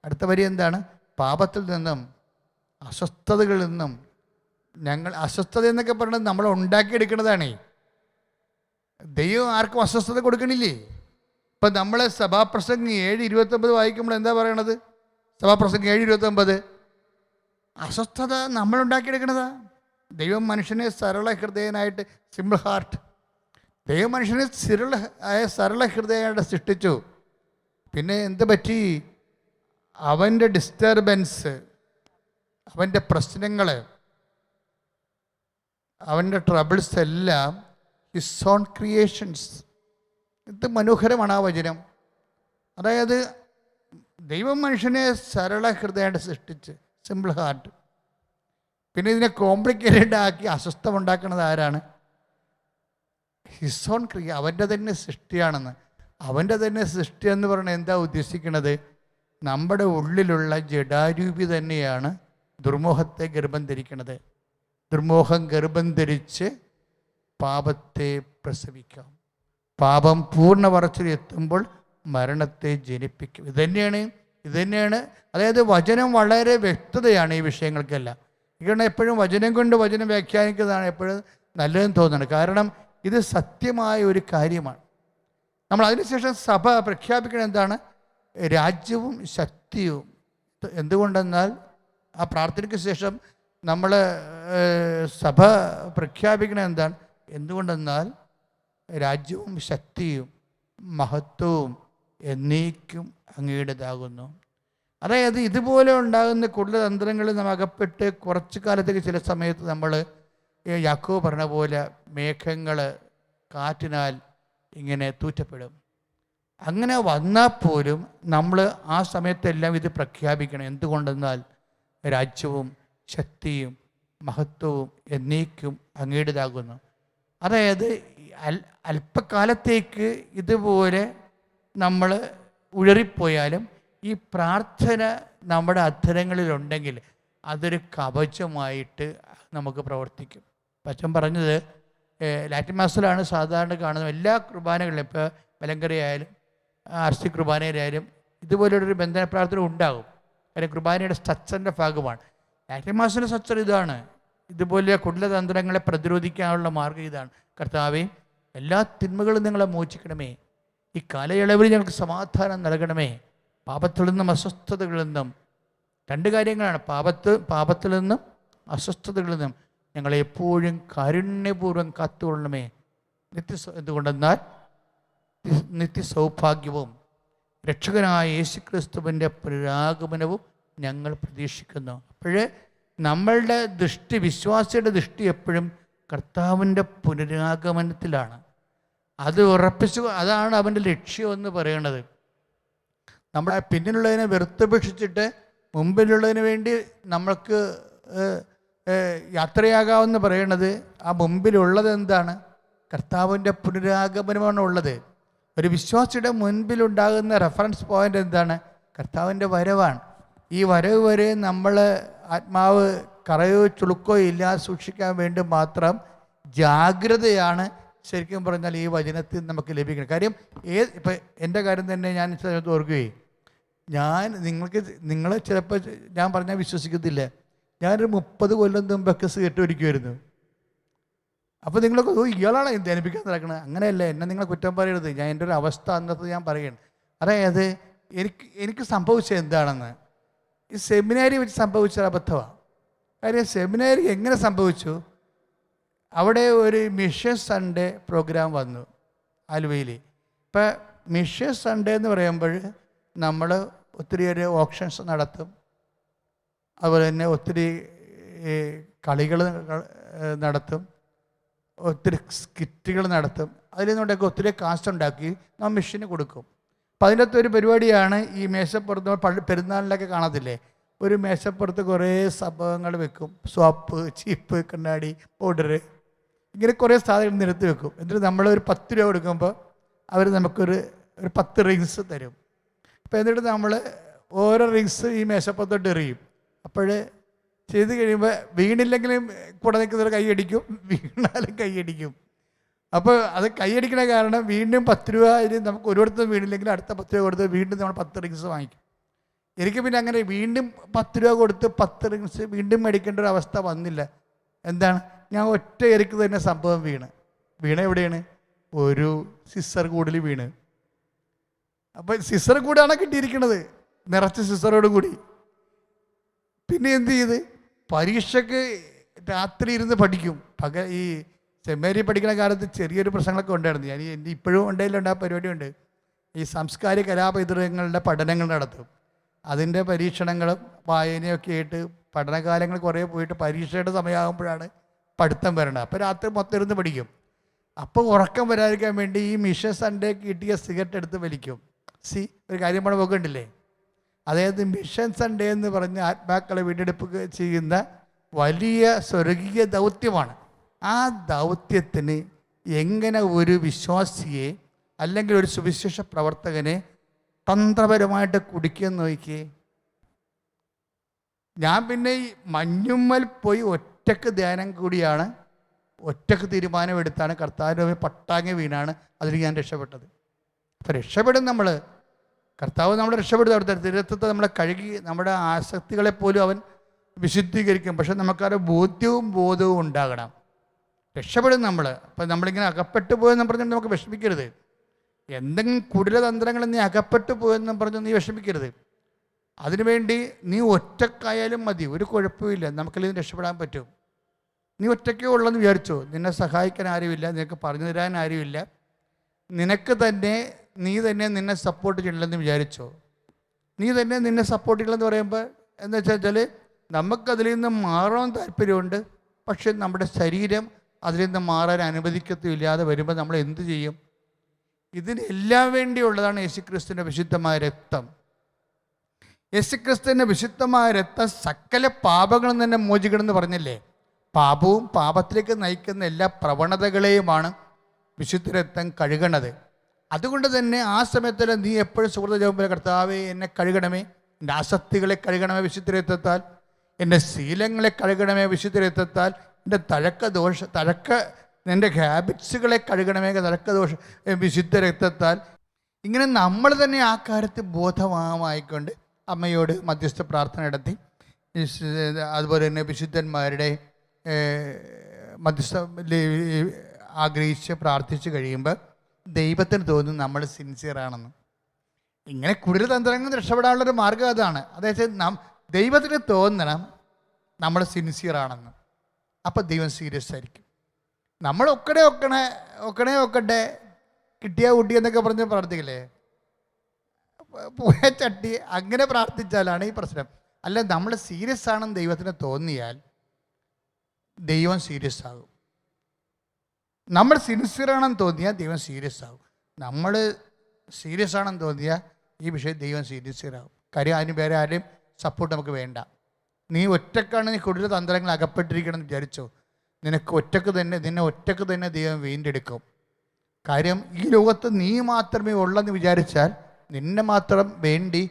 അടുത്ത വരി എന്താണ്? പാപത്തിൽ നിന്നും അസ്വസ്ഥതകളിൽ നിന്നും ഞങ്ങൾ, അസ്വസ്ഥത എന്നൊക്കെ പറയുന്നത് നമ്മൾ ഉണ്ടാക്കിയെടുക്കുന്നതാണേ. ദൈവം ആർക്കും അസ്വസ്ഥത കൊടുക്കണില്ലേ? ഇപ്പം നമ്മൾ സഭാപ്രസംഗം 7:29 വായിക്കുമ്പോൾ എന്താ പറയണത്? സഭാപ്രസംഗം 7:29 അസ്വസ്ഥത നമ്മൾ ഉണ്ടാക്കിയെടുക്കണതാ. ദൈവം മനുഷ്യനെ സരള ഹൃദയനായിട്ട്, സിമ്പിൾ ഹാർട്ട്, ദൈവം മനുഷ്യനെ സരള ഹൃദയമായിട്ട് സൃഷ്ടിച്ചു. പിന്നെ എന്ത് പറ്റി? അവൻ്റെ ഡിസ്റ്റർബൻസ്, അവൻ്റെ പ്രശ്നങ്ങൾ, അവൻ്റെ ട്രബിൾസ് എല്ലാം ഹിസ് ഓൺ ക്രിയേഷൻസ്. ഇത് മനോഹരമാണ് ആ വചനം. അതായത് ദൈവം മനുഷ്യനെ സരള ഹൃദയമായിട്ട് സൃഷ്ടിച്ച്, സിമ്പിൾ ഹാർട്ട്. പിന്നെ ഇതിനെ കോംപ്ലിക്കേറ്റഡ് ആക്കി അസ്വസ്ഥമുണ്ടാക്കുന്നത് ആരാണ്? ഹിസ് ഓൺ അവൻ്റെ തന്നെ സൃഷ്ടിയാണെന്ന്. അവൻ്റെ തന്നെ സൃഷ്ടി എന്ന് പറഞ്ഞാൽ എന്താ ഉദ്ദേശിക്കുന്നത്? നമ്മുടെ ഉള്ളിലുള്ള ജഡാരൂപി തന്നെയാണ് ദുർമോഹത്തെ ഗർഭം ധരിക്കുന്നത്. ദുർമോഹം ഗർഭം ധരിച്ച് പാപത്തെ പ്രസവിക്കാം. പാപം പൂർണ്ണ വളർച്ചയിലെത്തുമ്പോൾ മരണത്തെ ജനിപ്പിക്കും. ഇതുതന്നെയാണ് അതായത് വചനം വളരെ വ്യക്തതയാണ് ഈ വിഷയങ്ങൾക്കെല്ലാം. കാരണം എപ്പോഴും വചനം കൊണ്ട് വചനം വ്യാഖ്യാനിക്കുന്നതാണ് എപ്പോഴും നല്ലതെന്ന് തോന്നുന്നത്. കാരണം ഇത് സത്യമായ ഒരു കാര്യമാണ്. നമ്മൾ അതിനുശേഷം സഭ പ്രഖ്യാപിക്കുന്നത് എന്താണ്? രാജ്യവും ശക്തിയും. എന്തുകൊണ്ടെന്നാൽ ആ പ്രാർത്ഥനയ്ക്ക് ശേഷം നമ്മൾ സഭ പ്രഖ്യാപിക്കുന്നത് എന്താണ്? എന്തുകൊണ്ടെന്നാൽ രാജ്യവും ശക്തിയും മഹത്വവും എന്നേക്കും അങ്ങയുടേതാകുന്നു. അതായത് ഇതുപോലെ ഉണ്ടാകുന്ന കുടിലതന്ത്രങ്ങളിൽ നമ്മൾ അകപ്പെട്ട് കുറച്ച് കാലത്തേക്ക് ചില സമയത്ത് നമ്മൾ യാക്കോബ് പറഞ്ഞ പോലെ മേഘങ്ങൾ കാറ്റിനാൽ ഇങ്ങനെ തൂറ്റപ്പെടും. അങ്ങനെ വന്നാൽ പോലും നമ്മൾ ആ സമയത്തെല്ലാം ഇത് പ്രഖ്യാപിക്കണം. എന്തുകൊണ്ടെന്നാൽ രാജ്യവും ശക്തിയും മഹത്വവും എന്നേക്കും അങ്ങയുടേതാകുന്നു. അതായത് അല്പകാലത്തേക്ക് ഇതുപോലെ നമ്മൾ ഉഴറിപ്പോയാലും ഈ പ്രാർത്ഥന നമ്മുടെ അധരങ്ങളിലുണ്ടെങ്കിൽ അതൊരു കവചമായിട്ട് നമുക്ക് പ്രവർത്തിക്കും. അച്ഛൻ പറഞ്ഞത് ലാറ്റിൻ മാസിലാണ് സാധാരണ കാണുന്നത്. എല്ലാ കുർബാനകളിലും, ഇപ്പോൾ മലങ്കരയായാലും RC കുർബാനയിലായാലും ഇതുപോലൊരു ബന്ധന പ്രാർത്ഥന ഉണ്ടാകും. കാര്യം കുർബാനയുടെ സ്ട്രക്ചറിൻ്റെ ഭാഗമാണ്. ലാറ്റിൻ മാസിൻ്റെ സ്ട്രക്ചർ ഇതാണ്. ഇതുപോലെ കുടിലതന്ത്രങ്ങളെ പ്രതിരോധിക്കാനുള്ള മാർഗ്ഗം ഇതാണ്. കർത്താവേ, എല്ലാ തിന്മകളും നിങ്ങളെ മോചിക്കണമേ. ഈ കാലയളവിൽ ഞങ്ങൾക്ക് സമാധാനം നൽകണമേ. പാപത്തിൽ നിന്നും അസ്വസ്ഥതകളിൽ നിന്നും. രണ്ട് കാര്യങ്ങളാണ്. പാപത്തിൽ നിന്നും അസ്വസ്ഥതകളിൽ നിന്നും ഞങ്ങളെ എപ്പോഴും കാരുണ്യപൂർവ്വം കാത്തുകൊള്ളണമേ. എന്തുകൊണ്ടെന്നാൽ നിത്യസൗഭാഗ്യവും രക്ഷകനായ യേശുക്രിസ്തുവിൻ്റെ പുനരാഗമനവും ഞങ്ങൾ പ്രതീക്ഷിക്കുന്നു. അപ്പോഴേ നമ്മളുടെ ദൃഷ്ടി, വിശ്വാസിയുടെ ദൃഷ്ടി എപ്പോഴും കർത്താവിൻ്റെ പുനരാഗമനത്തിലാണ്. അത് ഉറപ്പിച്ചു, അതാണ് അവൻ്റെ ലക്ഷ്യമെന്ന് പറയുന്നത്. നമ്മുടെ പിന്നിലുള്ളതിനെ വെറുത്തുപേക്ഷിച്ചിട്ട് മുമ്പിലുള്ളതിന് വേണ്ടി നമ്മൾക്ക് യാത്രയാകാമെന്ന് പറയണത്, ആ മുമ്പിലുള്ളത് എന്താണ്? കർത്താവിൻ്റെ പുനരാഗമനമാണ് ഉള്ളത്. ഒരു വിശ്വാസിയുടെ മുൻപിലുണ്ടാകുന്ന റെഫറൻസ് പോയിൻ്റ് എന്താണ്? കർത്താവിൻ്റെ വരവാണ്. ഈ വരവ് വരെ നമ്മൾ ആത്മാവ് കറയോ ചുളുക്കോ ഇല്ലാതെ സൂക്ഷിക്കാൻ വേണ്ടി മാത്രം ജാഗ്രതയാണ് ശരിക്കും പറഞ്ഞാൽ ഈ വചനത്തിൽ നമുക്ക് ലഭിക്കുന്നത്. കാര്യം ഇപ്പം എൻ്റെ കാര്യം തന്നെ ഞാൻ ഓർക്കുകയും, നിങ്ങളെ ചിലപ്പോൾ ഞാൻ പറഞ്ഞാൽ വിശ്വസിക്കത്തില്ല, ഞാനൊരു 30 കൊല്ലം മുമ്പൊക്കെ സിഗരറ്റ് ഒരിക്കുമായിരുന്നു. അപ്പോൾ നിങ്ങളൊക്കെ ഇയാളാണ് ധ്യാനിപ്പിക്കാൻ നടക്കുന്നത്. അങ്ങനെയല്ല, എന്നെ നിങ്ങൾ കുറ്റം പറയരുത്. ഞാൻ എൻ്റെ ഒരു അവസ്ഥ അന്നത്തെ ഞാൻ പറയുകയാണ്. അതായത് എനിക്ക് സംഭവിച്ചത് എന്താണെന്ന് ഈ സെമിനാരി വെച്ച് സംഭവിച്ച അബദ്ധമാണ്. കാര്യം സെമിനാരി എങ്ങനെ സംഭവിച്ചു? അവിടെ ഒരു മിഷൻ സൺഡേ പ്രോഗ്രാം വന്നു ആലുവയിൽ. ഇപ്പം മിഷൻ സൺഡേ എന്ന് പറയുമ്പോൾ നമ്മൾ ഒത്തിരിയേറെ ഓപ്ഷൻസ് നടത്തും, അതുപോലെ തന്നെ ഒത്തിരി കളികൾ നടത്തും, ഒത്തിരി സ്കിറ്റുകൾ നടത്തും. അതിൽ നിന്നുകൊണ്ടൊക്കെ ഒത്തിരി കാസ്റ്റ് ഉണ്ടാക്കി നമ്മൾ മിഷന് കൊടുക്കും. അപ്പം അതിൻ്റെ അകത്തൊരു പരിപാടിയാണ് ഈ മേശപ്പുറത്ത് പെരുന്നാളിലൊക്കെ കാണത്തില്ലേ, ഒരു മേശപ്പുറത്ത് കുറേ സംഭവങ്ങൾ വെക്കും. സോപ്പ്, ചീപ്പ്, കണ്ണാടി, പൗഡർ, ഇങ്ങനെ കുറേ സാധനങ്ങൾ നിരത്തി വെക്കും. എന്നിട്ട് നമ്മളൊരു 10 രൂപ കൊടുക്കുമ്പോൾ അവർ നമുക്കൊരു 10 റിങ്സ് തരും. അപ്പോൾ എന്നിട്ട് നമ്മൾ ഓരോ റിങ്സ് ഈ മേശപ്പുറത്തോട്ട് എറിയും. അപ്പോൾ ചെയ്ത് കഴിയുമ്പോൾ വീണില്ലെങ്കിലും കൂടെ നിൽക്കുന്നവർ കൈയടിക്കും, വീണാലും കൈയടിക്കും. അപ്പോൾ അത് കൈയടിക്കണ കാരണം വീണ്ടും 10 രൂപ നമുക്ക് ഒരിടത്തും വീണില്ലെങ്കിൽ അടുത്ത 10 രൂപ കൊടുത്ത് വീണ്ടും നമ്മൾ 10 റിങ്സ് വാങ്ങിക്കും. എനിക്ക് പിന്നെ അങ്ങനെ വീണ്ടും 10 രൂപ കൊടുത്ത് 10 റിങ്സ് വീണ്ടും മേടിക്കേണ്ട ഒരു അവസ്ഥ വന്നില്ല. എന്താണ്, ഞാൻ ഒറ്റ എരിക്ക് തന്നെ സംഭവം വീണ എവിടെയാണ്, ഒരു സിസർ കൂടിൽ വീണ്. അപ്പം സിസർ കൂടാണ് കിട്ടിയിരിക്കുന്നത്, നിറച്ച് സിസറോട് കൂടി. പിന്നെ എന്ത് ചെയ്ത്, പരീക്ഷയ്ക്ക് രാത്രി ഇരുന്ന് പഠിക്കും. ഈ സെമിനാരി പഠിക്കുന്ന കാലത്ത് ചെറിയൊരു പ്രശ്നങ്ങളൊക്കെ ഉണ്ടായിരുന്നു. ഞാൻ എൻ്റെ ഇപ്പോഴും ഉണ്ടായില്ലുണ്ട്, ആ പരിപാടിയുണ്ട്. ഈ സാംസ്കാരിക കലാപൈതൃകങ്ങളുടെ പഠനങ്ങൾ നടത്തും. അതിൻ്റെ പരീക്ഷണങ്ങളും വായനയൊക്കെ ആയിട്ട് പഠനകാലങ്ങൾ കുറേ പോയിട്ട് പരീക്ഷയുടെ സമയമാകുമ്പോഴാണ് പഠിത്തം വരണം. അപ്പോൾ രാത്രി മൊത്തം ഇരുന്ന് പഠിക്കും. അപ്പോൾ ഉറക്കം വരാതിരിക്കാൻ വേണ്ടി ഈ മിഷൻ സൺഡേ കിട്ടിയ സിഗരറ്റ് എടുത്ത് വലിക്കും. ഒരു കാര്യം പണം നോക്കണ്ടില്ലേ, അതായത് മിഷൻ സൺഡേ എന്ന് പറഞ്ഞ് ആത്മാക്കളെ വീണ്ടെടുപ്പ് ചെയ്യുന്ന വലിയ സ്വർഗീയ ദൗത്യമാണ്. ആ ദൗത്യത്തിന് എങ്ങനെ ഒരു വിശ്വാസിയെ അല്ലെങ്കിൽ ഒരു സുവിശേഷ പ്രവർത്തകനെ തന്ത്രപരമായിട്ട് കുടിക്കുമെന്ന് നോക്കിയേ. ഞാൻ പിന്നെ ഈ മഞ്ഞുമ്മൽ പോയി ഒറ്റക്ക് ധ്യാനം കൂടിയാണ്, ഒറ്റക്ക് തീരുമാനമെടുത്താണ്, കർത്താവിൻ്റെ പട്ടാങ്ങി വീണാണ് അതിൽ ഞാൻ രക്ഷപ്പെട്ടത്. അപ്പം രക്ഷപ്പെടും നമ്മൾ, കർത്താവ് നമ്മളെ രക്ഷപ്പെടുത്തും. അവിടുത്തെ തീരത്വത്തെ നമ്മളെ കഴുകി നമ്മുടെ ആസക്തികളെപ്പോലും അവൻ വിശുദ്ധീകരിക്കും. പക്ഷെ നമുക്കത് ബോധവും ഉണ്ടാകണം. രക്ഷപ്പെടും നമ്മൾ. അപ്പം നമ്മളിങ്ങനെ അകപ്പെട്ടു പോയെന്ന് പറഞ്ഞാൽ നമുക്ക് വിഷമിക്കരുത്. എന്തെങ്കിലും കുടിലതന്ത്രങ്ങൾ നീ അകപ്പെട്ടു പോയെന്ന് പറഞ്ഞ് നീ വിഷമിക്കരുത്. അതിനുവേണ്ടി നീ ഒറ്റക്കായാലും മതി, ഒരു കുഴപ്പമില്ല, നമുക്കതിൽ രക്ഷപ്പെടാൻ പറ്റും. നീ ഒറ്റയ്ക്കേ ഉള്ളെന്ന് വിചാരിച്ചോ, നിന്നെ സഹായിക്കാൻ ആരുമില്ല, നിനക്ക് പറഞ്ഞു തരാൻ ആരുമില്ല, നീ തന്നെ നിന്നെ സപ്പോർട്ട് ചെയ്യണമെന്ന് വിചാരിച്ചോ. നീ തന്നെ നിന്നെ സപ്പോർട്ട് ചെയ്യണമെന്ന് പറയുമ്പോൾ എന്ന് വെച്ചാൽ നമുക്കതിൽ നിന്ന് മാറാൻ താല്പര്യമുണ്ട്, പക്ഷെ നമ്മുടെ ശരീരം അതിൽ നിന്ന് മാറാൻ അനുവദിക്കത്തില്ലാതെ വരുമ്പോൾ നമ്മൾ എന്ത് ചെയ്യും? ഇതിനെല്ലാം വേണ്ടിയുള്ളതാണ് യേശുക്രിസ്തുവിൻ്റെ വിശുദ്ധമായ രക്തം. യേശുക്രിസ്തുവിൻ്റെ വിശുദ്ധമായ രക്തം സകല പാപങ്ങളും തന്നെ മോചിക്കണമെന്ന് പറഞ്ഞില്ലേ. പാപവും പാപത്തിലേക്ക് നയിക്കുന്ന എല്ലാ പ്രവണതകളെയുമാണ് വിശുദ്ധ രക്തം കഴുകണത്. അതുകൊണ്ട് തന്നെ ആ സമയത്തിൽ നീ എപ്പോഴും സുഹൃത്ത് ചെയ്യുമ്പോൾ കർത്താവേ എന്നെ കഴുകണമേ, എൻ്റെ ആസക്തികളെ കഴുകണമേ വിശുദ്ധ രക്തത്താൽ, എൻ്റെ ശീലങ്ങളെ കഴുകണമേ വിശുദ്ധ രക്തത്താൽ, എൻ്റെ എൻ്റെ ഹാബിറ്റ്സുകളെ കഴുകണമേ തഴക്കദോഷം വിശുദ്ധ രക്തത്താൽ. ഇങ്ങനെ നമ്മൾ തന്നെ ആ കാര്യത്തിൽ ബോധമായിക്കൊണ്ട് അമ്മയോട് മധ്യസ്ഥ പ്രാർത്ഥന നടത്തി, അതുപോലെ തന്നെ വിശുദ്ധന്മാരുടെ മധ്യസ്ഥ ആഗ്രഹിച്ച് പ്രാർത്ഥിച്ച് കഴിയുമ്പോൾ ദൈവത്തിന് തോന്നും നമ്മൾ സിൻസിയറാണെന്ന്. ഇങ്ങനെ കൂടുതൽ തന്ത്രങ്ങൾ രക്ഷപ്പെടാനുള്ളൊരു മാർഗ്ഗം അതാണ്. അതായത് ദൈവത്തിന് തോന്നണം നമ്മൾ സിൻസിയറാണെന്ന്. അപ്പോൾ ദൈവം സീരിയസ് ആയിരിക്കും. നമ്മൾ ഒക്കട്ടെ കിട്ടിയ കുട്ടി എന്നൊക്കെ പറഞ്ഞ് പ്രാർത്ഥിക്കില്ലേ, പോയ ചട്ടി, അങ്ങനെ പ്രാർത്ഥിച്ചാലാണ് ഈ പ്രശ്നം. അല്ല, നമ്മൾ സീരിയസ് ആണെന്ന് ദൈവത്തിന് തോന്നിയാൽ ദൈവം സീരിയസ് ആകും. നമ്മൾ സിൻസിയറാണെന്ന് തോന്നിയാൽ ദൈവം സീരിയസ് ആകും. നമ്മൾ സീരിയസ് ആണെന്ന് തോന്നിയാൽ ഈ വിഷയം ദൈവം സീരിയസാകും. കാര്യം അതിന് വേറെ ആരെയും സപ്പോർട്ട് നമുക്ക് വേണ്ട. നീ ഒറ്റക്കാണ്, നീ കൂടുതൽ തന്ത്രങ്ങൾ അകപ്പെട്ടിരിക്കണം എന്ന് വിചാരിച്ചോ, നിന്നെ ഒറ്റക്ക് തന്നെ ദൈവം വീണ്ടെടുക്കും. കാര്യം ഈ ലോകത്ത് നീ മാത്രമേ ഉള്ളെന്ന് വിചാരിച്ചാൽ നിന്നെ മാത്രം വേണ്ടി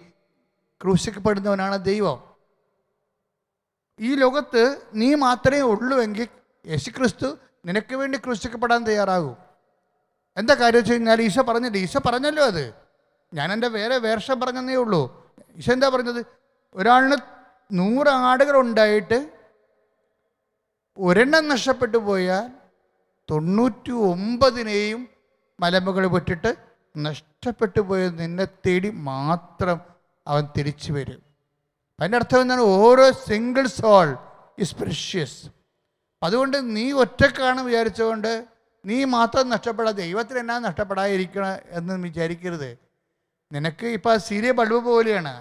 ക്രൂശിക്കപ്പെടുന്നവനാണ് ദൈവം. ഈ ലോകത്ത് നീ മാത്രമേ ഉള്ളൂവെങ്കിൽ യേശുക്രിസ്തു നിനക്ക് വേണ്ടി ക്രൂശിക്കപ്പെടാൻ തയ്യാറാകും. എന്താ കാര്യം വെച്ച് കഴിഞ്ഞാൽ ഈശോ പറഞ്ഞല്ലോ, അത് ഞാൻ എൻ്റെ വേറെ വേർഷം പറഞ്ഞതേ ഉള്ളൂ. ഈശോ എന്താ പറഞ്ഞത്? ഒരാളിന് 100 ആടുകളുണ്ടായിട്ട് ഒരെണ്ണം നഷ്ടപ്പെട്ടു പോയാൽ 99നെയും മലമുകളിൽ വിട്ടിട്ട് നഷ്ടപ്പെട്ടു പോയ നിന്നെ തേടി മാത്രം അവൻ തിരിച്ചു വരും. അതിൻ്റെ അർത്ഥം എന്താണ്? ഓരോ സിംഗിൾ സോൾ ഈസ് പ്രഷ്യസ്. അതുകൊണ്ട് നീ ഒറ്റക്കാണ് വിചാരിച്ചുകൊണ്ട് നീ മാത്രം നഷ്ടപ്പെടാതെ ദൈവത്തിന് എന്നാ നഷ്ടപ്പെടാതിരിക്കണം എന്ന് വിചാരിക്കരുത്. നിനക്ക് ഇപ്പോൾ സീരിയൽ ബൾബ് പോലെയാണ്.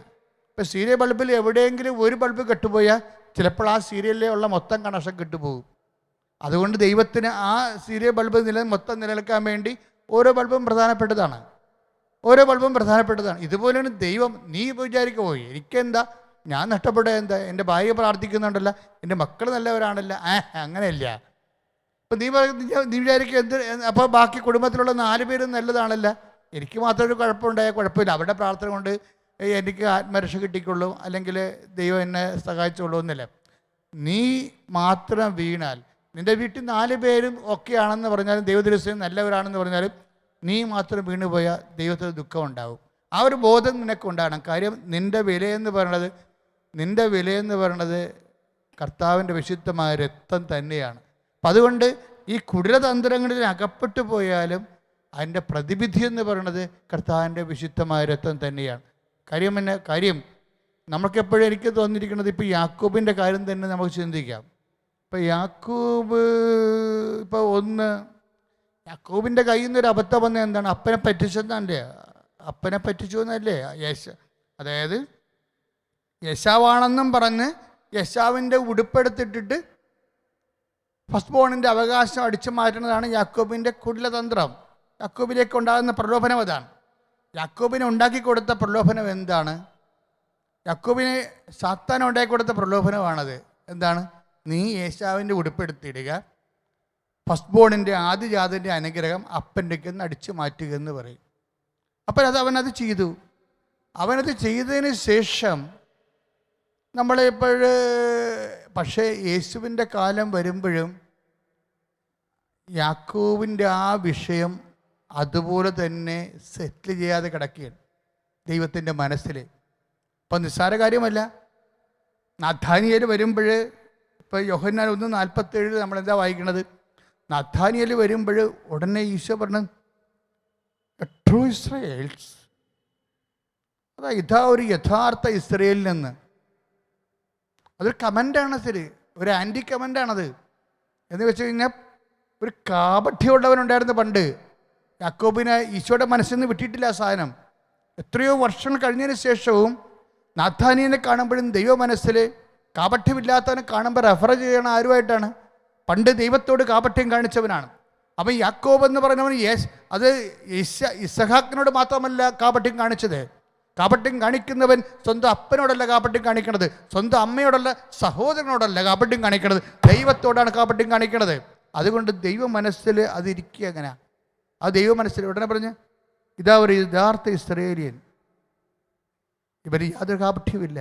ഇപ്പം സീരിയൽ ബൾബിൽ എവിടെയെങ്കിലും ഒരു ബൾബ് കെട്ടുപോയാൽ ചിലപ്പോൾ ആ സീരിയലിലെ ഉള്ള മൊത്തം കണക്ഷൻ കിട്ടുപോകും. അതുകൊണ്ട് ദൈവത്തിന് ആ സീരിയൽ ബൾബ് മൊത്തം നിലനിൽക്കാൻ വേണ്ടി ഓരോ ബൾബും പ്രധാനപ്പെട്ടതാണ്. ഓരോ ബൾബും പ്രധാനപ്പെട്ടതാണ്. ഇതുപോലെയാണ് ദൈവം. നീ വിചാരിക്കുമോ എനിക്കെന്താ, ഞാൻ നഷ്ടപ്പെടുക എന്താ, എൻ്റെ ഭാര്യ പ്രാർത്ഥിക്കുന്നുണ്ടല്ല, എൻ്റെ മക്കൾ നല്ലവരാണല്ല, അങ്ങനെയല്ല. ഇപ്പം നീ വിചാരിക്കുക എന്ത്, അപ്പോൾ ബാക്കി കുടുംബത്തിലുള്ള 4 പേരും നല്ലതാണല്ല, എനിക്ക് മാത്രം ഒരു കുഴപ്പമുണ്ടായാൽ കുഴപ്പമില്ല, അവരുടെ പ്രാർത്ഥന കൊണ്ട് എനിക്ക് ആത്മരക്ഷ കിട്ടിക്കൊള്ളൂ, അല്ലെങ്കിൽ ദൈവം എന്നെ സഹായിച്ചോളൂ എന്നില്ല. നീ മാത്രം വീണാൽ, നിൻ്റെ വീട്ടിൽ 4 പേരും ഒക്കെ ആണെന്ന് പറഞ്ഞാലും ദൈവദൃശ്യം നല്ലവരാണെന്ന് പറഞ്ഞാലും നീ മാത്രം വീണു പോയാൽ ദൈവത്തിന് ദുഃഖം ഉണ്ടാവും. ആ ഒരു ബോധം നിനക്കുണ്ടാകണം. കാര്യം നിൻ്റെ വിലയെന്ന് പറയണത് കർത്താവിൻ്റെ വിശുദ്ധമായ രക്തം തന്നെയാണ്. അപ്പം അതുകൊണ്ട് ഈ കുടിലതന്ത്രങ്ങളിൽ അകപ്പെട്ടു പോയാലും അതിൻ്റെ പ്രതിവിധി എന്ന് പറയുന്നത് കർത്താവിൻ്റെ വിശുദ്ധമായ രക്തം തന്നെയാണ്. കാര്യം നമുക്കെപ്പോഴും എനിക്ക് തോന്നിയിരിക്കുന്നത്, ഇപ്പോൾ യാക്കോബിൻ്റെ കാര്യം തന്നെ നമുക്ക് ചിന്തിക്കാം. ഇപ്പോൾ യാക്കോബിൻ്റെ കയ്യിൽ നിന്നൊരു അബദ്ധം വന്നത് എന്താണ്? അപ്പനെ പറ്റിച്ചു എന്നല്ലേ? അതായത് യേശാവാണെന്നും പറഞ്ഞ് യേശാവിൻ്റെ ഉടുപ്പെടുത്തിട്ടിട്ട് ഫസ്റ്റ് ബോണിൻ്റെ അവകാശം അടിച്ചു മാറ്റുന്നതാണ് യാക്കോബിൻ്റെ കുടിലതന്ത്രം. യാക്കോബിലേക്ക് ഉണ്ടാകുന്ന പ്രലോഭനം അതാണ്. യാക്കോബിനെ ഉണ്ടാക്കി കൊടുത്ത പ്രലോഭനം എന്താണ്? യാക്കോബിനെ സാത്താൻ ഉണ്ടാക്കി കൊടുത്ത പ്രലോഭനമാണത്. എന്താണ്? നീ യേശാവിൻ്റെ ഉടുപ്പെടുത്തിയിടുക, ഫസ്റ്റ് ബോണിൻ്റെ ആദ്യജാതൻ്റെ അനുഗ്രഹം അപ്പൻ്റെ നിന്ന് അടിച്ചു മാറ്റുക എന്ന് പറയും. അപ്പോൾ അവനത് ചെയ്തു. അവനത് ചെയ്തതിന് ശേഷം പക്ഷേ യേശുവിൻ്റെ കാലം വരുമ്പോഴും യാക്കോബിൻ്റെ ആ വിഷയം അതുപോലെ തന്നെ സെറ്റിൽ ചെയ്യാതെ കിടക്കുകയാണ് ദൈവത്തിൻ്റെ മനസ്സിൽ. അപ്പം നിസ്സാര കാര്യമല്ല. നഥാനിയേൽ വരുമ്പോൾ, ഇപ്പോൾ യോഹന്നാൻ 1:47 നമ്മളെന്താ വായിക്കണത്? നഥാനിയേൽ വരുമ്പോൾ ഉടനെ ഈശോ പറഞ്ഞു, ട്രൂ ഇസ്രായേൽസ്, ഇതാ ഒരു യഥാർത്ഥ ഇസ്രായേലിൽ നിന്ന്. അതൊരു കമൻ്റാണ്, ശരി, ഒരു ആൻറ്റി കമൻ്റാണത്. എന്ന് വെച്ച് കഴിഞ്ഞാൽ ഒരു കാപഠ്യമുള്ളവനുണ്ടായിരുന്നു പണ്ട്. യാക്കോബിനെ ഈശോയുടെ മനസ്സിൽ നിന്ന് വിട്ടിട്ടില്ല ആ സാധനം. എത്രയോ വർഷങ്ങൾ കഴിഞ്ഞതിന് ശേഷവും നാഥാനിയനെ കാണുമ്പോഴും ദൈവ മനസ്സിൽ കാപഠ്യമില്ലാത്തവനെ കാണുമ്പോൾ റെഫർ ചെയ്യണ ആരുമായിട്ടാണ്? പണ്ട് ദൈവത്തോട് കാപഠ്യം കാണിച്ചവനാണ്. അപ്പം യാക്കോബ് എന്ന് പറഞ്ഞവൻ അത് ഇസഹാക്കിനോട് മാത്രമല്ല കാപഠ്യം കാണിച്ചത്. കാപഠ്യം കാണിക്കുന്നവൻ സ്വന്തം അപ്പനോടല്ല കാപഠ്യം കാണിക്കണത്, സ്വന്തം അമ്മയോടല്ല, സഹോദരനോടല്ല കാപഠ്യം കാണിക്കണത്, ദൈവത്തോടാണ് കാപഠ്യം കാണിക്കണത്. അതുകൊണ്ട് ദൈവ മനസ്സിൽ അതിരിക്കുക. അങ്ങനെ ആ ദൈവ മനസ്സിൽ ഉടനെ പറഞ്ഞ്, ഇതാ ഒരു യഥാർത്ഥ ഇസ്രായേലിയൻ, ഇവർ യാതൊരു കാപഠ്യമില്ല.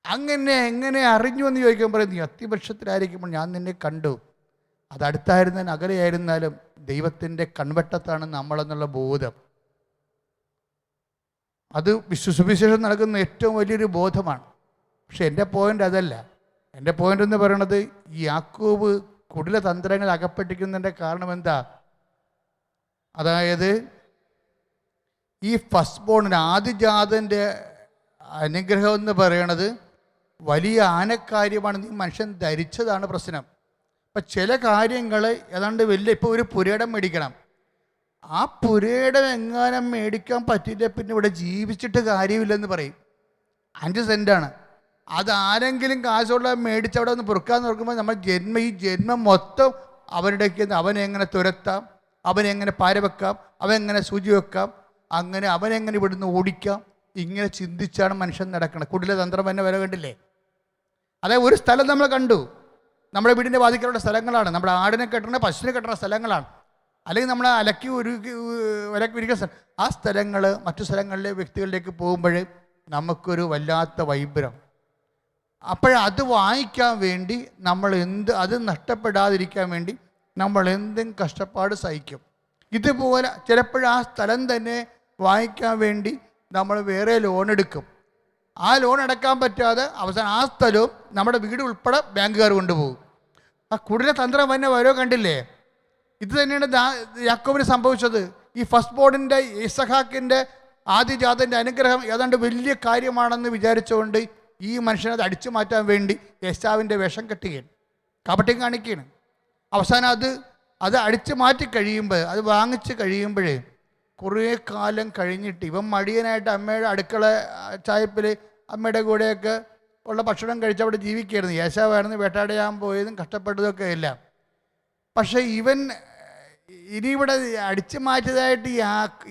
എങ്ങനെ അറിഞ്ഞു എന്ന് ചോദിക്കാൻ പറയും, നീ അത്തിപക്ഷത്തിലായിരിക്കുമ്പോൾ ഞാൻ നിന്നെ കണ്ടു. അതടുത്തായിരുന്നാലും അകലെയായിരുന്നാലും ദൈവത്തിൻ്റെ കൺവെട്ടത്താണ് നമ്മളെന്നുള്ള ബോധം. അത് സുവിശേഷം നൽകുന്ന ഏറ്റവും വലിയൊരു ബോധമാണ്. പക്ഷെ എൻ്റെ പോയിൻ്റ് അതല്ല. എൻ്റെ പോയിൻ്റ് എന്ന് പറയണത്, ഈ യാക്കോബ് കുടിലതന്ത്രങ്ങൾ അകപ്പെട്ടിരിക്കുന്നതിൻ്റെ കാരണം എന്താ? അതായത് ഈ ഫസ്റ്റ് ബോണിന് ആദ്യജാതൻ്റെ അനുഗ്രഹം എന്ന് പറയണത് വലിയ ആനക്കാര്യമാണ്. നീ മനുഷ്യൻ ധരിച്ചതാണ് പ്രശ്നം. ഇപ്പം ചില കാര്യങ്ങൾ ഏതാണ്ട് വലിയ, ഇപ്പോൾ ഒരു പുരയിടം മേടിക്കണം, ആ പുരയിടം എങ്ങാനും മേടിക്കാൻ പറ്റില്ല, പിന്നെ ഇവിടെ ജീവിച്ചിട്ട് കാര്യമില്ലെന്ന് പറയും. 5 സെൻറ്റാണ്. അതാരെങ്കിലും കാശുള്ള മേടിച്ചവിടെ ഒന്ന് പൊറുക്കാന്ന് നോക്കുമ്പോൾ നമ്മൾ ഈ ജന്മം മൊത്തം അവരുടെയൊക്കെ അവനെങ്ങനെ തുരത്താം, അവനെങ്ങനെ പാര വെക്കാം, അവനെങ്ങനെ സൂചി വെക്കാം, അങ്ങനെ അവനെങ്ങനെ ഇവിടുന്ന് ഓടിക്കാം, ഇങ്ങനെ ചിന്തിച്ചാണ് മനുഷ്യൻ നടക്കുന്നത്. കുടിലതന്ത്രം തന്നെ വില കണ്ടില്ലേ? അതായത് ഒരു സ്ഥലം നമ്മൾ കണ്ടു, നമ്മുടെ വീടിൻ്റെ വാതിക്കലുള്ള സ്ഥലങ്ങളാണ്, നമ്മുടെ ആടിനെ കെട്ടണ പശുവിനെ കെട്ടണ സ്ഥലങ്ങളാണ്, അല്ലെങ്കിൽ നമ്മൾ അലക്കി ഒരുക്കുന്ന സ്ഥലം. ആ സ്ഥലങ്ങൾ മറ്റു സ്ഥലങ്ങളിലെ വ്യക്തികളിലേക്ക് പോകുമ്പോൾ നമുക്കൊരു വല്ലാത്ത വൈബ്രം. അപ്പോഴത് വാങ്ങിക്കാൻ വേണ്ടി നമ്മൾ അത് നഷ്ടപ്പെടാതിരിക്കാൻ വേണ്ടി നമ്മൾ എന്തും കഷ്ടപ്പാട് സഹിക്കും. ഇതുപോലെ ചിലപ്പോൾ ആ സ്ഥലം തന്നെ വാങ്ങിക്കാൻ വേണ്ടി നമ്മൾ വേറെ ലോൺ എടുക്കും. ആ ലോൺ അടക്കാൻ പറ്റാതെ അവസാനം ആ സ്ഥലവും നമ്മുടെ വീട് ഉൾപ്പെടെ ബാങ്കുകാർ കൊണ്ടുപോകും. ആ കുടിലതന്ത്രം തന്നെ ഓരോ കണ്ടില്ലേ? ഇത് തന്നെയാണ് യാക്കോബിന് സംഭവിച്ചത്. ഈ ഫസ്റ്റ് ബോണിൻ്റെ ഇസഹാക്കിൻ്റെ ആദ്യജാതൻ്റെ അനുഗ്രഹം ഏതാണ്ട് വലിയ കാര്യമാണെന്ന് വിചാരിച്ചുകൊണ്ട് ഈ മനുഷ്യനത് അടിച്ചു മാറ്റാൻ വേണ്ടി യേശാവിൻ്റെ വേഷം കെട്ടുകയാണ്, കാപട്യം കാണിക്കുകയാണ്. അവസാനം അത് അടിച്ചു മാറ്റി കഴിയുമ്പോൾ, അത് വാങ്ങിച്ച് കഴിയുമ്പോഴേ കുറേ കാലം കഴിഞ്ഞിട്ട് ഇവൻ മടിയനായിട്ട് അമ്മയുടെ അടുക്കള ചായപ്പിൽ അമ്മയുടെ കൂടെയൊക്കെ ഉള്ള ഭക്ഷണം കഴിച്ച് അവിടെ ജീവിക്കുകയായിരുന്നു. യേശാവായിരുന്നു വേട്ടാടയാൻ പോയതും കഷ്ടപ്പെട്ടതൊക്കെ എല്ലാം. പക്ഷേ ഇവൻ ഇനിയിവിടെ അടിച്ചു മാറ്റിയതായിട്ട്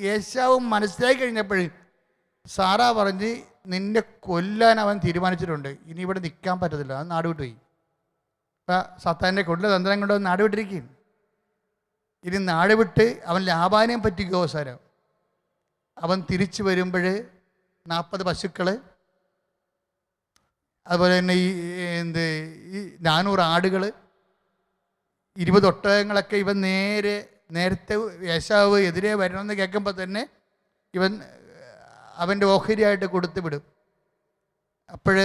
യേശാവും മനസ്സിലാക്കി കഴിഞ്ഞപ്പോഴും സാറാ പറഞ്ഞ് നിന്നെ കൊല്ലാൻ അവൻ തീരുമാനിച്ചിട്ടുണ്ട്, ഇനി ഇവിടെ നിൽക്കാൻ പറ്റത്തില്ല, അവൻ നാട് വിട്ടുപോയി. ഇപ്പം സത്താൻ്റെ കൊണ്ടുള്ള തന്ത്രം കൊണ്ട് നാട് വിട്ടിരിക്കുകയും ഇനി നാട് വിട്ട് അവൻ ലാബാനെയും പറ്റിക്കും. അവസാനം അവൻ തിരിച്ചു വരുമ്പോൾ 40 പശുക്കൾ, അതുപോലെ തന്നെ ഈ 400 ആടുകൾ, 20 ഒട്ടകങ്ങളൊക്കെ ഇവൻ നേരത്തെ യേശാവ് എതിരെ വരണമെന്ന് കേൾക്കുമ്പോൾ തന്നെ ഇവൻ അവൻ്റെ ഓഹരിയായിട്ട് കൊടുത്തു വിടും. അപ്പോൾ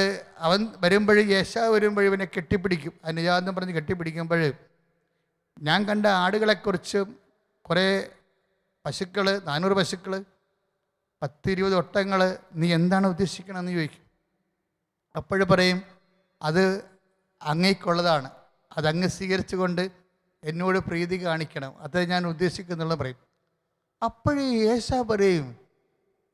അവൻ വരുമ്പോൾ, യേശാവ് വരുമ്പോൾ ഇവനെ കെട്ടിപ്പിടിക്കും, അനുജാതെന്ന് പറഞ്ഞ് കെട്ടിപ്പിടിക്കുമ്പോൾ ഞാൻ കണ്ട ആടുകളെക്കുറിച്ചും കുറേ പശുക്കൾ, 400 പശുക്കൾ, 10-20 ഒട്ടകങ്ങൾ, നീ എന്താണ് ഉദ്ദേശിക്കണമെന്ന് ചോദിക്കും. അപ്പോൾ പറയും അത് അങ്ങേക്കുള്ളതാണ്, അതങ്ങ് സ്വീകരിച്ചുകൊണ്ട് എന്നോട് പ്രീതി കാണിക്കണം, അത് ഞാൻ ഉദ്ദേശിക്കുന്നുള്ള പറയും. അപ്പോഴേ യേശാവ് പറയും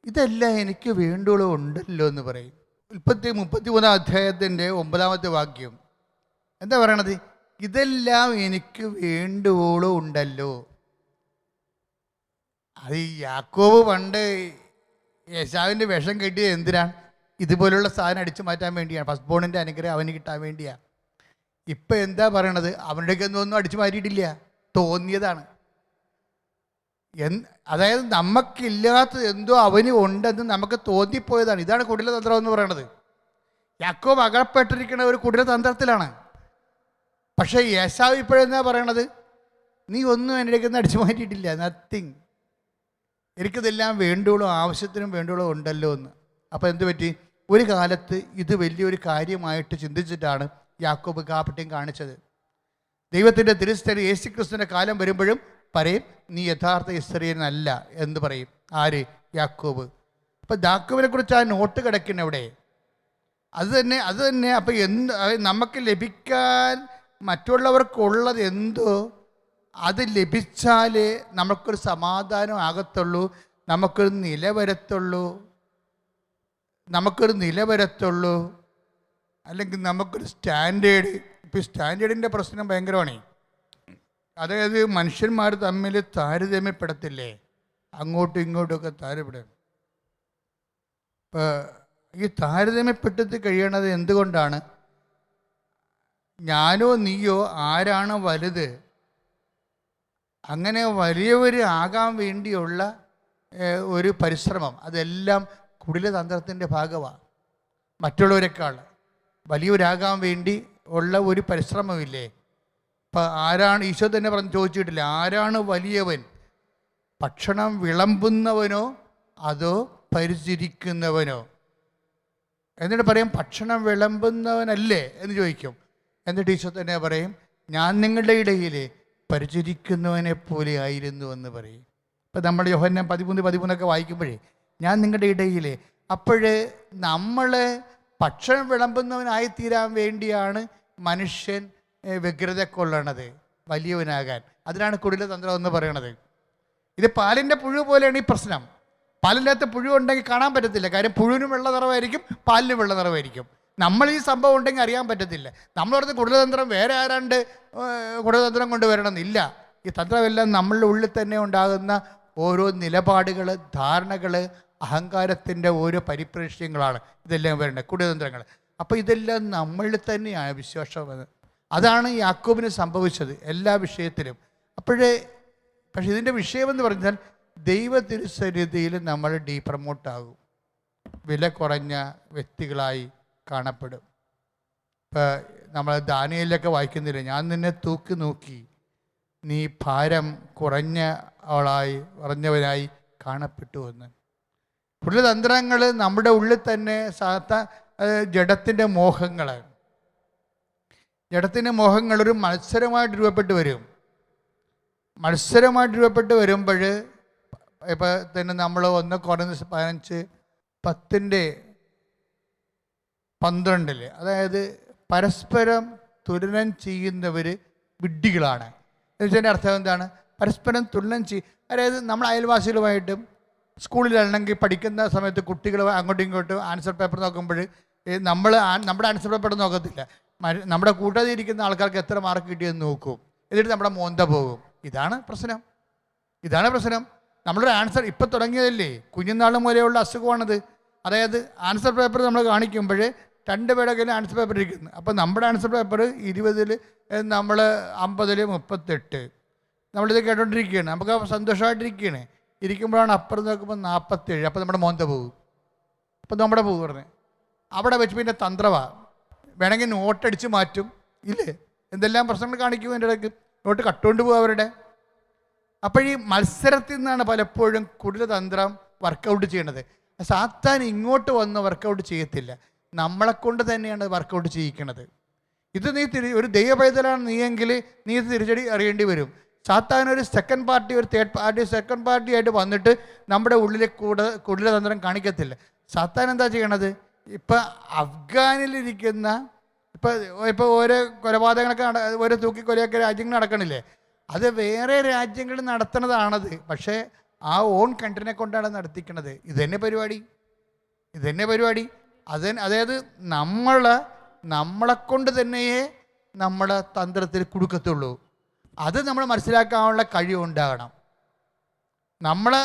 ഇതെല്ലാം എനിക്ക് വേണ്ടുള്ളൂ ഉണ്ടല്ലോ എന്ന് പറയും. 33 അധ്യായത്തിൻ്റെ 9-ാമത്തെ വാക്യം എന്താ പറയണത്? ഇതെല്ലാം എനിക്ക് വേണ്ടുവോളം ഉണ്ടല്ലോ. അത് യാക്കോബ് പണ്ട് യേശാവിൻ്റെ വിഷം കെട്ടിയത് എന്തിനാണ്? ഇതുപോലുള്ള സാധനം അടിച്ചു മാറ്റാൻ വേണ്ടിയാണ്, ഫസ്റ്റ് ബോണിൻ്റെ അനുഗ്രഹം അവന് കിട്ടാൻ വേണ്ടിയാണ്. ഇപ്പം എന്താ പറയണത്? അവൻ്റെയൊക്കെ ഒന്നും അടിച്ചു മാറ്റിയിട്ടില്ല, തോന്നിയതാണ്. അതായത് നമുക്കില്ലാത്തത് എന്തോ അവന് ഉണ്ടെന്ന് നമുക്ക് തോന്നിപ്പോയതാണ്. ഇതാണ് കുടിലതന്ത്രം എന്ന് പറയണത്. യാക്കോബ് അകപ്പെട്ടിരിക്കുന്ന ഒരു കുടിലതന്ത്രത്തിലാണ്. പക്ഷേ യേശാവ് ഇപ്പോഴെന്താ പറയണത്? നീ ഒന്നും എൻ്റെ നിന്ന് അടിച്ചു മാറ്റിയിട്ടില്ല, നത്തിങ്, എനിക്കിതെല്ലാം വേണ്ടുള്ളൂ, ആവശ്യത്തിനും വേണ്ടുള്ളൂ ഉണ്ടല്ലോ എന്ന്. അപ്പോൾ എന്ത് പറ്റി? ഒരു കാലത്ത് ഇത് വലിയൊരു കാര്യമായിട്ട് ചിന്തിച്ചിട്ടാണ് യാക്കോബ് കാപട്യം കാണിച്ചത്. ദൈവത്തിൻ്റെ തിരുസ്ഥലം യേശുക്രിസ്തുവിൻ്റെ കാലം വരുമ്പോഴും പറയും നീ യഥാർത്ഥ ഇസ്രായേലനല്ല എന്ന് പറയും. ആര്? യാക്കോബ്. അപ്പം യാക്കോബിനെ കുറിച്ച് ആ നോട്ട് കിടക്കുന്ന അവിടെ അത് തന്നെ. അപ്പം നമുക്ക് ലഭിക്കാൻ മറ്റുള്ളവർക്കുള്ളത് എന്തോ അത് ലഭിച്ചാലേ നമുക്കൊരു സമാധാനം ആകത്തുള്ളൂ, നമുക്കൊരു നില വരത്തുള്ളൂ, അല്ലെങ്കിൽ നമുക്കൊരു സ്റ്റാൻഡേർഡ്. ഇപ്പോൾ സ്റ്റാൻഡേർഡിൻ്റെ പ്രശ്നം ഭയങ്കരമാണ്. അതായത് മനുഷ്യന്മാർ തമ്മിൽ താരതമ്യപ്പെടത്തില്ലേ, അങ്ങോട്ടും ഇങ്ങോട്ടുമൊക്കെ താരതമ്യപ്പെടും. ഇപ്പോൾ ഈ താരതമ്യപ്പെട്ടിട്ട് കഴിയണത് എന്തുകൊണ്ടാണ്? ഞാനോ നീയോ ആരാണ് വലുത്, അങ്ങനെ വലിയവർ ആകാൻ വേണ്ടിയുള്ള ഒരു പരിശ്രമം, അതെല്ലാം കുടിലതന്ത്രത്തിൻ്റെ ഭാഗമാണ്. മറ്റുള്ളവരെക്കാൾ വലിയവരാകാൻ വേണ്ടി ഉള്ള ഒരു പരിശ്രമമില്ലേ? ഇപ്പം ആരാണ്, ഈശോ തന്നെ ചോദിച്ചിട്ടില്ല, ആരാണ് വലിയവൻ? ഭക്ഷണം വിളമ്പുന്നവനോ അതോ പരിചരിക്കുന്നവനോ? എന്നിട്ട് പറയും ഭക്ഷണം വിളമ്പുന്നവനല്ലേ എന്ന് ചോദിക്കും. എന്നിട്ട് ഈശോ തന്നെ പറയും ഞാൻ നിങ്ങളുടെ ഇടയിൽ പരിചരിക്കുന്നവനെ പോലെ ആയിരുന്നു എന്ന് പറയും. ഇപ്പം നമ്മൾ യോഹന്നാൻ 13:13 വായിക്കുമ്പോഴേ ഞാൻ നിങ്ങളുടെ ഇടയിൽ, അപ്പോഴ് നമ്മൾ ഭക്ഷണം വിളമ്പുന്നവനായിത്തീരാൻ വേണ്ടിയാണ് മനുഷ്യൻ വ്യഗ്രത കൊള്ളണത്, വലിയവനാകാൻ. അതിനാണ് കുടിലതന്ത്രം എന്ന് പറയണത്. ഇത് പാലിൻ്റെ പുഴു പോലെയാണ് ഈ പ്രശ്നം. പാലിനകത്ത് പുഴു ഉണ്ടെങ്കിൽ കാണാൻ പറ്റത്തില്ല, കാര്യം പുഴുവിനും വെള്ള നിറവായിരിക്കും, പാലിനും വെള്ള നിറവായിരിക്കും. നമ്മൾ ഈ സംഭവം ഉണ്ടെങ്കിൽ അറിയാൻ പറ്റത്തില്ല. നമ്മളോടത്ത് കുടിലതന്ത്രം വേറെ ആരാണ്ട് കുടിലതന്ത്രം കൊണ്ടുവരണമെന്നില്ല. ഈ തന്ത്രമെല്ലാം നമ്മളുടെ ഉള്ളിൽ തന്നെ ഉണ്ടാകുന്ന ഓരോ നിലപാടുകൾ, ധാരണകൾ, അഹങ്കാരത്തിൻ്റെ ഓരോ പരിപ്രേക്ഷ്യങ്ങളാണ് ഇതെല്ലാം വരേണ്ടത് കുടിലതന്ത്രങ്ങൾ. അപ്പോൾ ഇതെല്ലാം നമ്മളിൽ തന്നെയാണ് വിശ്വാസം. അതാണ് യാക്കോബിന് സംഭവിച്ചത് എല്ലാ വിഷയത്തിലും. പക്ഷേ ഇതിൻ്റെ വിഷയമെന്ന് പറഞ്ഞാൽ ദൈവത്തിരുസന്നിധിയിൽ നമ്മൾ ഡീപ്രമോട്ടാകും, വില കുറഞ്ഞ വ്യക്തികളായി കാണപ്പെടും. ഇപ്പോൾ നമ്മൾ ദാനിയേലിലൊക്കെ വായിക്കുന്നില്ല, ഞാൻ നിന്നെ തൂക്കി നോക്കി, നീ ഭാരം കുറഞ്ഞവനായി കാണപ്പെട്ടു എന്ന്. കുടിലതന്ത്രങ്ങൾ നമ്മുടെ ഉള്ളിൽ തന്നെ ജഡത്തിൻ്റെ മോഹങ്ങൾ ഒരു മത്സരമായിട്ട് രൂപപ്പെട്ട് വരും. വരുമ്പോൾ ഇപ്പോൾ തന്നെ നമ്മൾ 1 Corinthians 15:10 12 അതായത് പരസ്പരം തുലനം ചെയ്യുന്നവർ വിഡ്ഢികളാണ്. എന്നുവെച്ചതിൻ്റെ അർത്ഥം എന്താണ്? പരസ്പരം തുലനം അതായത് നമ്മൾ അയൽവാസികളുമായിട്ടും സ്കൂളിലാണെങ്കിൽ പഠിക്കുന്ന സമയത്ത് കുട്ടികൾ അങ്ങോട്ടും ഇങ്ങോട്ടും ആൻസർ പേപ്പർ നോക്കുമ്പോൾ നമ്മുടെ ആൻസർ പേപ്പർ നോക്കത്തില്ല, നമ്മുടെ കൂട്ടത്തിൽ ഇരിക്കുന്ന ആൾക്കാർക്ക് എത്ര മാർക്ക് കിട്ടിയെന്ന് നോക്കും, എന്നിട്ട് നമ്മുടെ മോന്ത പോകും. ഇതാണ് പ്രശ്നം. നമ്മളൊരു ആൻസർ ഇപ്പം തുടങ്ങിയതല്ലേ, കുഞ്ഞുനാൾ മുതലെയുള്ള അസുഖമാണത്. അതായത് ആൻസർ പേപ്പർ നമ്മൾ കാണിക്കുമ്പോൾ 2 പേരുടെ കയ്യിൽ ആൻസർ പേപ്പർ ഇരിക്കുന്നു. അപ്പോൾ നമ്മുടെ ആൻസർ പേപ്പർ 20, നമ്മൾ 50, 38. നമ്മളിത് കേട്ടോണ്ടിരിക്കുകയാണ്, നമുക്ക് സന്തോഷമായിട്ടിരിക്കുകയാണ്. ഇരിക്കുമ്പോഴാണ് അപ്പുറം നോക്കുമ്പോൾ 47. അപ്പോൾ നമ്മുടെ മോന്ത പോകും. അപ്പോൾ നമ്മുടെ പോകും പറഞ്ഞ് അവിടെ വെച്ച് പിന്നെ തന്ത്രമാണ്. വേണമെങ്കിൽ നോട്ടടിച്ച് മാറ്റും, ഇല്ലേ, എന്തെല്ലാം പ്രശ്നങ്ങൾ കാണിക്കും. എൻ്റെ ഇടയ്ക്ക് നോട്ട് കട്ടുകൊണ്ട് പോകും അവരുടെ. അപ്പോൾ ഈ മത്സരത്തിൽ നിന്നാണ് പലപ്പോഴും കുടിലതന്ത്രം വർക്കൗട്ട് ചെയ്യണത്. സാത്താൻ ഇങ്ങോട്ട് വന്ന് വർക്കൗട്ട് ചെയ്യത്തില്ല, നമ്മളെക്കൊണ്ട് തന്നെയാണ് വർക്കൗട്ട് ചെയ്യിക്കണത്. ഇത് നീ ഒരു ദൈവപൈതലാണ് നീയെങ്കിൽ നീ ഇത് തിരിച്ചടി അറിയേണ്ടി വരും. സാത്താൻ ഒരു സെക്കൻഡ് പാർട്ടി, ഒരു തേർഡ് പാർട്ടി, സെക്കൻഡ് പാർട്ടി ആയിട്ട് വന്നിട്ട് നമ്മുടെ ഉള്ളിലെ കുടിലതന്ത്രം കാണിക്കത്തില്ല. സാത്താൻ എന്താ ചെയ്യണത്? ഇപ്പം അഫ്ഗാനിലിരിക്കുന്ന ഇപ്പോൾ ഓരോ കൊലപാതകങ്ങളൊക്കെ ഓരോ തൂക്കിക്കൊലയൊക്കെ രാജ്യങ്ങൾ നടക്കണില്ലേ, അത് വേറെ രാജ്യങ്ങൾ നടത്തുന്നതാണത്. പക്ഷേ ആ ഓൺ കൺട്രീനെ കൊണ്ടാണ് നടത്തിക്കണത്. ഇതന്നെ പരിപാടി. അതായത് നമ്മളെക്കൊണ്ട് തന്നെയേ നമ്മുടെ തന്ത്രത്തിൽ കുടുക്കത്തുള്ളൂ. അത് നമ്മൾ മനസ്സിലാക്കാനുള്ള കഴിവുണ്ടാകണം. നമ്മളെ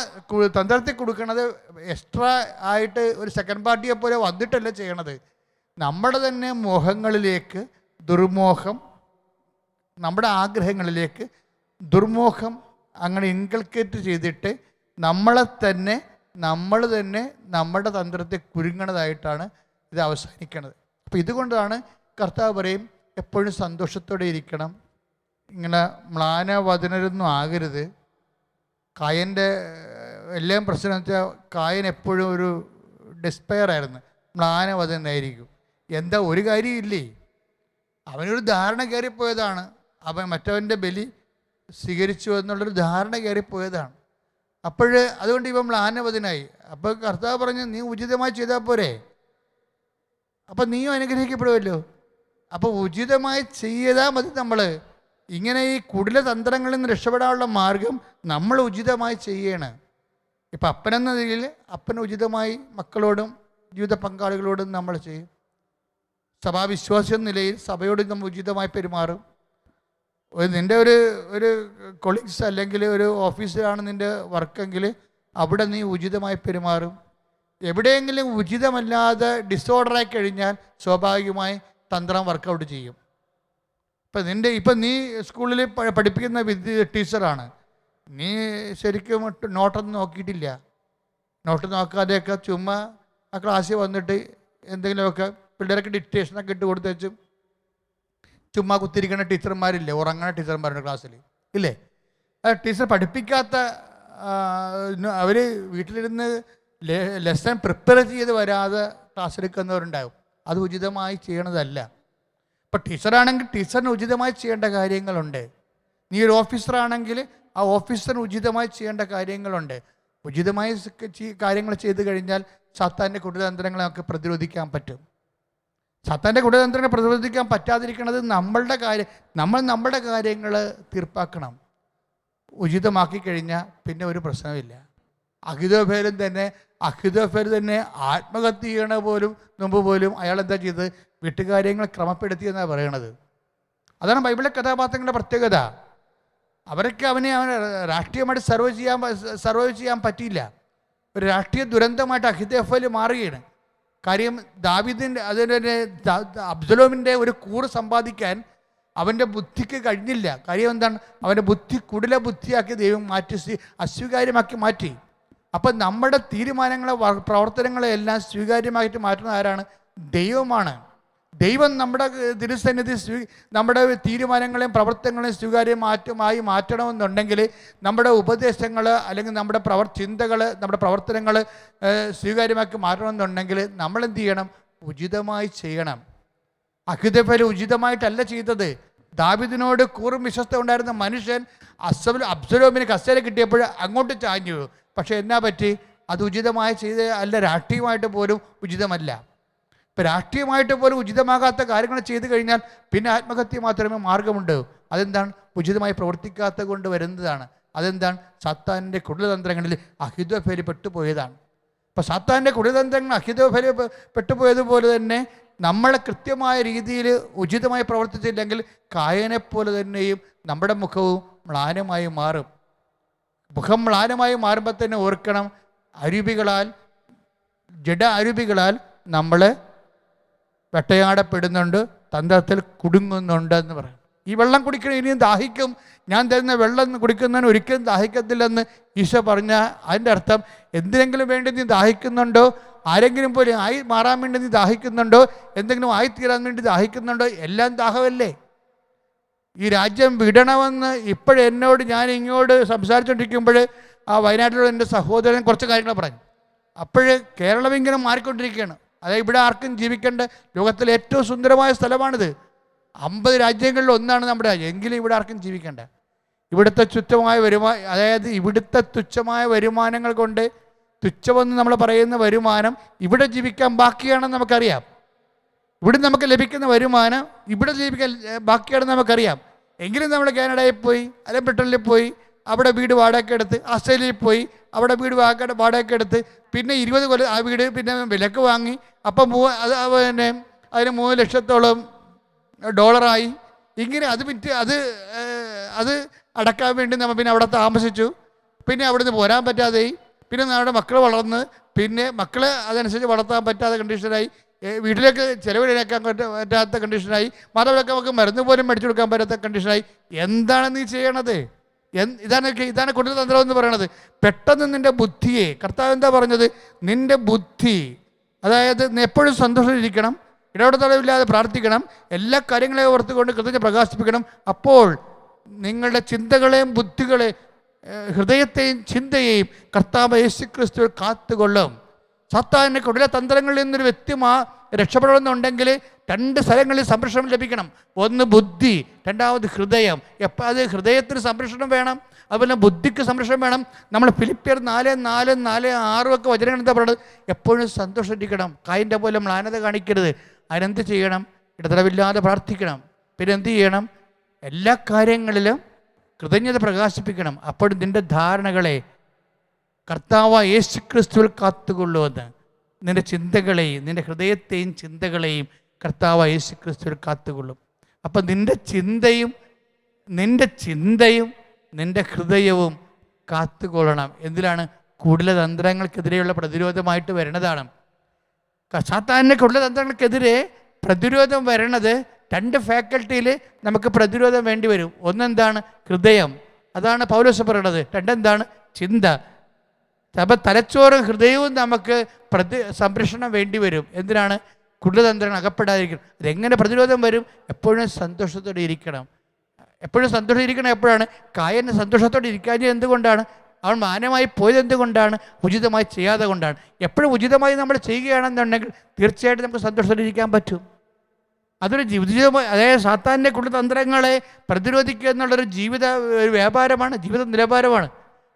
തന്ത്രത്തിൽ കൊടുക്കണത് എക്സ്ട്രാ ആയിട്ട് ഒരു സെക്കൻഡ് പാർട്ടിയെ പോലെ വന്നിട്ടല്ല ചെയ്യണത്. നമ്മുടെ തന്നെ മോഹങ്ങളിലേക്ക് ദുർമോഹം, നമ്മുടെ ആഗ്രഹങ്ങളിലേക്ക് ദുർമോഹം അങ്ങനെ ഇൻകൾക്കേറ്റ് ചെയ്തിട്ട് നമ്മൾ തന്നെ നമ്മുടെ തന്ത്രത്തെ കുരുങ്ങണതായിട്ടാണ് ഇത് അവസാനിക്കുന്നത്. അപ്പോൾ ഇതുകൊണ്ടാണ് കർത്താവ് പറയും എപ്പോഴും സന്തോഷത്തോടെ ഇരിക്കണം, ഇങ്ങനെ മ്ലാനവദനരൊന്നും ആകരുത്. കായൻ്റെ എല്ലാം പ്രശ്നം വെച്ചാൽ കായൻ എപ്പോഴും ഒരു ഡിസ്പയർ ആയിരുന്നു, മ്ലാനവദനായിരിക്കും. എന്താ ഒരു കാര്യമില്ലേ, അവനൊരു ധാരണ കയറിപ്പോയതാണ്, അവൻ മറ്റവൻ്റെ ബലി സ്വീകരിച്ചു എന്നുള്ളൊരു ധാരണ കയറിപ്പോയതാണ്. അതുകൊണ്ട് ഇവൻ മ്ലാനവദനായി. അപ്പോൾ കർത്താവ് പറഞ്ഞു നീ ഉചിതമായി ചെയ്താൽ പോരെ, അപ്പം നീയും അനുഗ്രഹിക്കപ്പെടുമല്ലോ. അപ്പോൾ ഉചിതമായി ചെയ്താൽ മതി. നമ്മൾ ഇങ്ങനെ ഈ കുടിലതന്ത്രങ്ങളിൽ നിന്ന് രക്ഷപ്പെടാനുള്ള മാർഗം നമ്മൾ ഉചിതമായി ചെയ്യണം. ഇപ്പം അപ്പനെന്ന നിലയിൽ അപ്പൻ ഉചിതമായി മക്കളോടും ജീവിത പങ്കാളികളോടും നമ്മൾ ചെയ്യും. സഭാവിശ്വാസി എന്ന നിലയിൽ സഭയോട് നമ്മൾ ഉചിതമായി പെരുമാറും. നിൻ്റെ ഒരു കൊളീഗ്സ് അല്ലെങ്കിൽ ഒരു ഓഫീസിലാണ് നിൻ്റെ വർക്കെങ്കിൽ അവിടെ നീ ഉചിതമായി പെരുമാറും. എവിടെയെങ്കിലും ഉചിതമല്ലാതെ ഡിസോർഡറായി കഴിഞ്ഞാൽ സ്വാഭാവികമായി തന്ത്രം വർക്കൗട്ട് ചെയ്യും. ഇപ്പം നീ സ്കൂളിൽ പഠിപ്പിക്കുന്ന ടീച്ചറാണ്, നീ ശരിക്കും നോട്ടൊന്നും നോക്കിയിട്ടില്ല. നോട്ട് നോക്കാതെയൊക്കെ ചുമ്മാ ആ ക്ലാസ്സിൽ വന്നിട്ട് എന്തെങ്കിലുമൊക്കെ പിള്ളേരൊക്കെ ഡിക്റ്റേഷനൊക്കെ ഇട്ട് കൊടുത്ത് വെച്ചും ചുമ്മാ കുത്തിരിക്കുന്ന ടീച്ചർമാരില്ലേ, ഉറങ്ങുന്ന ടീച്ചർമാരുടെ ക്ലാസ്സിൽ ഇല്ലേ. ടീച്ചർ പഠിപ്പിക്കാത്ത അവർ വീട്ടിലിരുന്ന് ലെസൺ പ്രിപ്പയർ ചെയ്ത് വരാതെ ക്ലാസ് എടുക്കുന്നവരുണ്ടാകും. അത് ഉചിതമായി ചെയ്യണതല്ല. ഇപ്പം ടീച്ചറാണെങ്കിൽ ടീച്ചറിന് ഉചിതമായി ചെയ്യേണ്ട കാര്യങ്ങളുണ്ട്. നീ ഒരു ഓഫീസറാണെങ്കിൽ ആ ഓഫീസറിന് ഉചിതമായി ചെയ്യേണ്ട കാര്യങ്ങളുണ്ട്. ഉചിതമായി കാര്യങ്ങൾ ചെയ്തു കഴിഞ്ഞാൽ സാത്താൻ്റെ കുടിലതന്ത്രങ്ങളെ നമുക്ക് പ്രതിരോധിക്കാൻ പറ്റും. സാത്താൻ്റെ കുടിലതന്ത്രങ്ങളെ പ്രതിരോധിക്കാൻ പറ്റാതിരിക്കുന്നത് നമ്മുടെ കാര്യങ്ങൾ തീർപ്പാക്കണം. ഉചിതമാക്കി കഴിഞ്ഞാൽ പിന്നെ ഒരു പ്രശ്നമില്ല. അഹിതോഫേൽ തന്നെ ആത്മഹത്യ ചെയ്യണ മുമ്പ് പോലും അയാൾ എന്താ ചെയ്തത്? വീട്ടുകാര്യങ്ങൾ ക്രമപ്പെടുത്തിയെന്നാണ് പറയണത്. അതാണ് ബൈബിളിലെ കഥാപാത്രങ്ങളുടെ പ്രത്യേകത. അവരൊക്കെ അവനെ രാഷ്ട്രീയമായിട്ട് സർവൈവ് ചെയ്യാൻ പറ്റിയില്ല. ഒരു രാഷ്ട്രീയ ദുരന്തമായിട്ട് അഹിതോഫേൽ മാറുകയാണ്. കാര്യം അബ്സലോമിൻ്റെ ഒരു കൂറ് സമ്പാദിക്കാൻ അവൻ്റെ ബുദ്ധിക്ക് കഴിഞ്ഞില്ല. കാര്യം എന്താണ്? അവൻ്റെ കുടില ബുദ്ധിയാക്കി ദൈവം അസ്വീകാര്യമാക്കി മാറ്റി. അപ്പം നമ്മുടെ തീരുമാനങ്ങളെ പ്രവർത്തനങ്ങളെ എല്ലാം സ്വീകാര്യമായിട്ട് മാറ്റുന്ന ആരാണ്? ദൈവമാണ്. ദൈവം നമ്മുടെ തിരുസന്നിധി നമ്മുടെ തീരുമാനങ്ങളെയും പ്രവർത്തനങ്ങളെയും സ്വീകാര്യമായി മാറ്റണമെന്നുണ്ടെങ്കിൽ നമ്മുടെ ഉപദേശങ്ങൾ അല്ലെങ്കിൽ നമ്മുടെ ചിന്തകൾ, നമ്മുടെ പ്രവർത്തനങ്ങൾ സ്വീകാര്യമാക്കി മാറ്റണമെന്നുണ്ടെങ്കിൽ നമ്മൾ എന്ത് ചെയ്യണം? ഉചിതമായി ചെയ്യണം. അഹിതോഫേൽ ഉചിതമായിട്ടല്ല ചെയ്തത്. ദാവീദിനോട് കൂറും വിശ്വസ്ത ഉണ്ടായിരുന്ന മനുഷ്യൻ അബ്സലോമിന് കസേര കിട്ടിയപ്പോൾ അങ്ങോട്ട് ചാഞ്ഞു. പക്ഷെ എന്നാ പറ്റി? അത് ഉചിതമായി ചെയ്ത് അല്ല, രാഷ്ട്രീയമായിട്ട് പോലും ഉചിതമല്ല. ഇപ്പം രാഷ്ട്രീയമായിട്ട് പോലും ഉചിതമാകാത്ത കാര്യങ്ങൾ ചെയ്തു കഴിഞ്ഞാൽ പിന്നെ ആത്മഹത്യ മാത്രമേ മാർഗമുണ്ട്. അതെന്താണ്? ഉചിതമായി പ്രവർത്തിക്കാത്ത കൊണ്ട് വരുന്നതാണ്. അതെന്താണ്? സാത്താനിൻ്റെ കുടിലതന്ത്രങ്ങളിൽ അഹിതോഫേൽ പെട്ടുപോയതാണ്. അപ്പോൾ സാത്താനിൻ്റെ കുടിലതന്ത്രങ്ങൾ അഹിതോഫേൽ പെട്ടുപോയതുപോലെ തന്നെ നമ്മളെ കൃത്യമായ രീതിയിൽ ഉചിതമായി പ്രവർത്തിച്ചില്ലെങ്കിൽ കായനെപ്പോലെ തന്നെയും നമ്മുടെ മുഖവും മ്ലാനമായി മാറും. മുഖം മ്ലാനമായി മാറുമ്പോൾ തന്നെ ഓർക്കണം, അരൂപികളാൽ, ജഡ അരൂപികളാൽ നമ്മൾ വേട്ടയാടപ്പെടുന്നുണ്ട്, തന്ത്രത്തിൽ കുടുങ്ങുന്നുണ്ട് എന്ന് പറയും. ഈ വെള്ളം കുടിക്കണം, ഇനിയും ദാഹിക്കും, ഞാൻ തരുന്ന വെള്ളം കുടിക്കുന്നതിന് ഒരിക്കലും ദാഹിക്കത്തില്ലെന്ന് ഈശോ പറഞ്ഞ അതിൻ്റെ അർത്ഥം എന്തിനെങ്കിലും വേണ്ടി നീ ദാഹിക്കുന്നുണ്ടോ, ആരെങ്കിലും പോലെ ആയി മാറാൻ വേണ്ടി നീ ദാഹിക്കുന്നുണ്ടോ, എന്തെങ്കിലും ആയിത്തീരാൻ വേണ്ടി ദാഹിക്കുന്നുണ്ടോ, എല്ലാം ദാഹമല്ലേ. ഈ രാജ്യം വിടണമെന്ന് ഇപ്പോഴെന്നോട് ഞാൻ ഇങ്ങോട്ട് സംസാരിച്ചുകൊണ്ടിരിക്കുമ്പോൾ ആ വയനാട്ടിലുള്ള എൻ്റെ സഹോദരൻ കുറച്ച് കാര്യങ്ങൾ പറഞ്ഞു. അപ്പോഴ് കേരളം ഇങ്ങനെ മാറിക്കൊണ്ടിരിക്കുകയാണ്. അതായത് ഇവിടെ ആർക്കും ജീവിക്കേണ്ട ലോകത്തിലെ ഏറ്റവും സുന്ദരമായ സ്ഥലമാണിത്. 50 രാജ്യങ്ങളിൽ ഒന്നാണ് നമ്മുടെ രാജ്യം. എങ്കിലും ഇവിടെ ആർക്കും ജീവിക്കേണ്ട. ഇവിടുത്തെ ഇവിടുത്തെ തുച്ഛമായ വരുമാനങ്ങൾ കൊണ്ട്, തുച്ഛമെന്ന് നമ്മൾ പറയുന്ന വരുമാനം ഇവിടെ ജീവിക്കാൻ ബാക്കിയാണെന്ന് നമുക്കറിയാം. ഇവിടെ നമുക്ക് ലഭിക്കുന്ന വരുമാനം ഇവിടെ ജീവിക്കാൻ ബാക്കിയാണെന്ന് നമുക്കറിയാം. എങ്കിലും നമ്മൾ കാനഡയിൽ പോയി, അല്ലെങ്കിൽ ബ്രിട്ടനിൽ പോയി, അവിടെ വീട് വാടകയ്ക്കെടുത്ത്, ഓസ്ട്രേലിയയിൽ പോയി അവിടെ വീട് വാടകയ്ക്കെടുത്ത്, പിന്നെ 20 കൊല്ലം ആ വീട് പിന്നെ വിലക്ക് വാങ്ങി, അപ്പം പിന്നെ അതിന് 3 ലക്ഷത്തോളം ഡോളറായി. ഇങ്ങനെ അത് വിറ്റ് അത് അടക്കാൻ വേണ്ടി നമ്മൾ പിന്നെ അവിടെ താമസിച്ചു. പിന്നെ അവിടെ നിന്ന് പോരാൻ പറ്റാതെയായി. പിന്നെ നമ്മുടെ മക്കൾ വളർന്ന്, പിന്നെ മക്കളെ അതനുസരിച്ച് വളർത്താൻ പറ്റാത്ത കണ്ടീഷനായി, വീട്ടിലേക്ക് ചിലവിടേക്കാൻ പറ്റാത്ത കണ്ടീഷനായി, മാതാപിതാക്കൾക്ക് നമുക്ക് മരുന്ന് പോലും മേടിച്ചു കൊടുക്കാൻ പറ്റാത്ത കണ്ടീഷനായി. എന്താണ് നീ ചെയ്യണത്? ഇതാണ് കുടിലതന്ത്രം എന്ന് പറയണത്. പെട്ടെന്ന് നിൻ്റെ ബുദ്ധിയെ, കർത്താവ് എന്താ പറഞ്ഞത്? നിൻ്റെ ബുദ്ധി, അതായത് എപ്പോഴും സന്തോഷത്തിലിരിക്കണം, ഇടപെടലില്ലാതെ പ്രാർത്ഥിക്കണം, എല്ലാ കാര്യങ്ങളെയും ഓർത്തുകൊണ്ട് കൃതജ്ഞത പ്രകാശിപ്പിക്കണം. അപ്പോൾ നിങ്ങളുടെ ചിന്തകളെയും ബുദ്ധികളെയും ഹൃദയത്തെയും ചിന്തയെയും കർത്താവ് യേശുക്രിസ്തു കാത്തുകൊള്ളും. സാത്താനിൻ്റെ കുടിലതന്ത്രങ്ങളിൽ നിന്നൊരു വ്യക്തി രക്ഷപ്പെടണമെന്നുണ്ടെങ്കിൽ 2 സ്ഥലങ്ങളിൽ സംരക്ഷണം ലഭിക്കണം. ഒന്ന് ബുദ്ധി, രണ്ടാമത് ഹൃദയം. അത് ഹൃദയത്തിന് സംരക്ഷണം വേണം, അതുപോലെ ബുദ്ധിക്ക് സംരക്ഷണം വേണം. നമ്മൾ ഫിലിപ്പിയർ 4:4-4-6 ഒക്കെ വചനങ്ങൾ എന്താ പറയുന്നത്? എപ്പോഴും സന്തോഷിക്കണം, കായിൻ്റെ പോലെ മ്ലാനത കാണിക്കരുത്. അതിനെന്ത് ചെയ്യണം? ഇടതടവില്ലാതെ പ്രാർത്ഥിക്കണം. പിന്നെ എന്ത് ചെയ്യണം? എല്ലാ കാര്യങ്ങളിലും കൃതജ്ഞത പ്രകാശിപ്പിക്കണം. അപ്പോൾ നിൻ്റെ ധാരണകളെ കർത്താവായ യേശുക്രിസ്തുവിൽ കാത്തുകൊള്ളുമെന്ന്. നിൻ്റെ ചിന്തകളെയും, നിൻ്റെ ഹൃദയത്തെയും ചിന്തകളെയും കർത്താവായ യേശുക്രിസ്തുവിൽ കാത്തുകൊള്ളും. അപ്പം നിൻ്റെ ചിന്തയും നിൻ്റെ ഹൃദയവും കാത്തുകൊള്ളണം. എന്തിനാണ്? കുടിലതന്ത്രങ്ങൾക്കെതിരെയുള്ള പ്രതിരോധമായിട്ട് വരുന്നതാണ്. സാത്താനിൻ്റെ കുടിലതന്ത്രങ്ങൾക്കെതിരെ പ്രതിരോധം വരണത് 2 ഫാക്കൽറ്റിയിൽ നമുക്ക് പ്രതിരോധം വേണ്ടി വരും. ഒന്നെന്താണ്? ഹൃദയം. അതാണ് പൗലോസ് പറയണത്. 2 എന്താണ്? ചിന്ത. അപ്പം തലച്ചോറും ഹൃദയവും നമുക്ക് സംരക്ഷണം വേണ്ടി വരും. എന്തിനാണ്? കുടിലതന്ത്രങ്ങൾ അകപ്പെടാതിരിക്കണം. അതെങ്ങനെ പ്രതിരോധം വരും? എപ്പോഴും സന്തോഷത്തോടെ ഇരിക്കണം. എപ്പോഴും സന്തോഷം ഇരിക്കണം. എപ്പോഴാണ്? കായന് സന്തോഷത്തോടെ ഇരിക്കാഞ്ഞത് എന്തുകൊണ്ടാണ്? അവൻ മാനമായി പോയത് എന്തുകൊണ്ടാണ്? ഉചിതമായി ചെയ്യാതെ കൊണ്ടാണ്. എപ്പോഴും ഉചിതമായി നമ്മൾ ചെയ്യുകയാണെന്നുണ്ടെങ്കിൽ തീർച്ചയായിട്ടും നമുക്ക് സന്തോഷത്തോടെ ഇരിക്കാൻ പറ്റും. അതൊരു ജീവിതമായി, അതായത് സാത്താനിൻ്റെ കുടിലതന്ത്രങ്ങളെ പ്രതിരോധിക്കുക എന്നുള്ളൊരു വ്യാപാരമാണ്, ജീവിത നിലവാരമാണ്.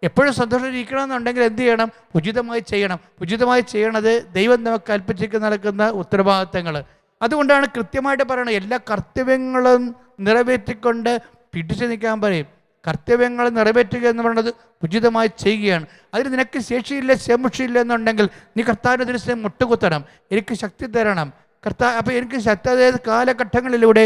എപ്പോഴും സന്തോഷമായിരിക്കണമെന്നുണ്ടെങ്കിൽ എന്ത് ചെയ്യണം? ഉചിതമായി ചെയ്യണം. ഉചിതമായി ചെയ്യണത് ദൈവം നമുക്ക് കൽപ്പിച്ച് നടക്കുന്ന ഉത്തരവാദിത്തങ്ങൾ. അതുകൊണ്ടാണ് കൃത്യമായിട്ട് പറയണത്, എല്ലാ കർത്തവ്യങ്ങളും നിറവേറ്റിക്കൊണ്ട് പിടിച്ചു നിൽക്കാൻ പറയും. കർത്തവ്യങ്ങൾ നിറവേറ്റുക എന്ന് പറയുന്നത് ഉചിതമായി ചെയ്യുകയാണ്. അതിന് നിനക്ക് ശേഷിയില്ല, ശേമുഷിയില്ല എന്നുണ്ടെങ്കിൽ നീ കർത്താവിൻ്റെ ദിവസം മുട്ടുകുത്തണം. എനിക്ക് ശക്തി തരണം അപ്പോൾ എനിക്ക് ശക്തി. അതായത് കാലഘട്ടങ്ങളിലൂടെ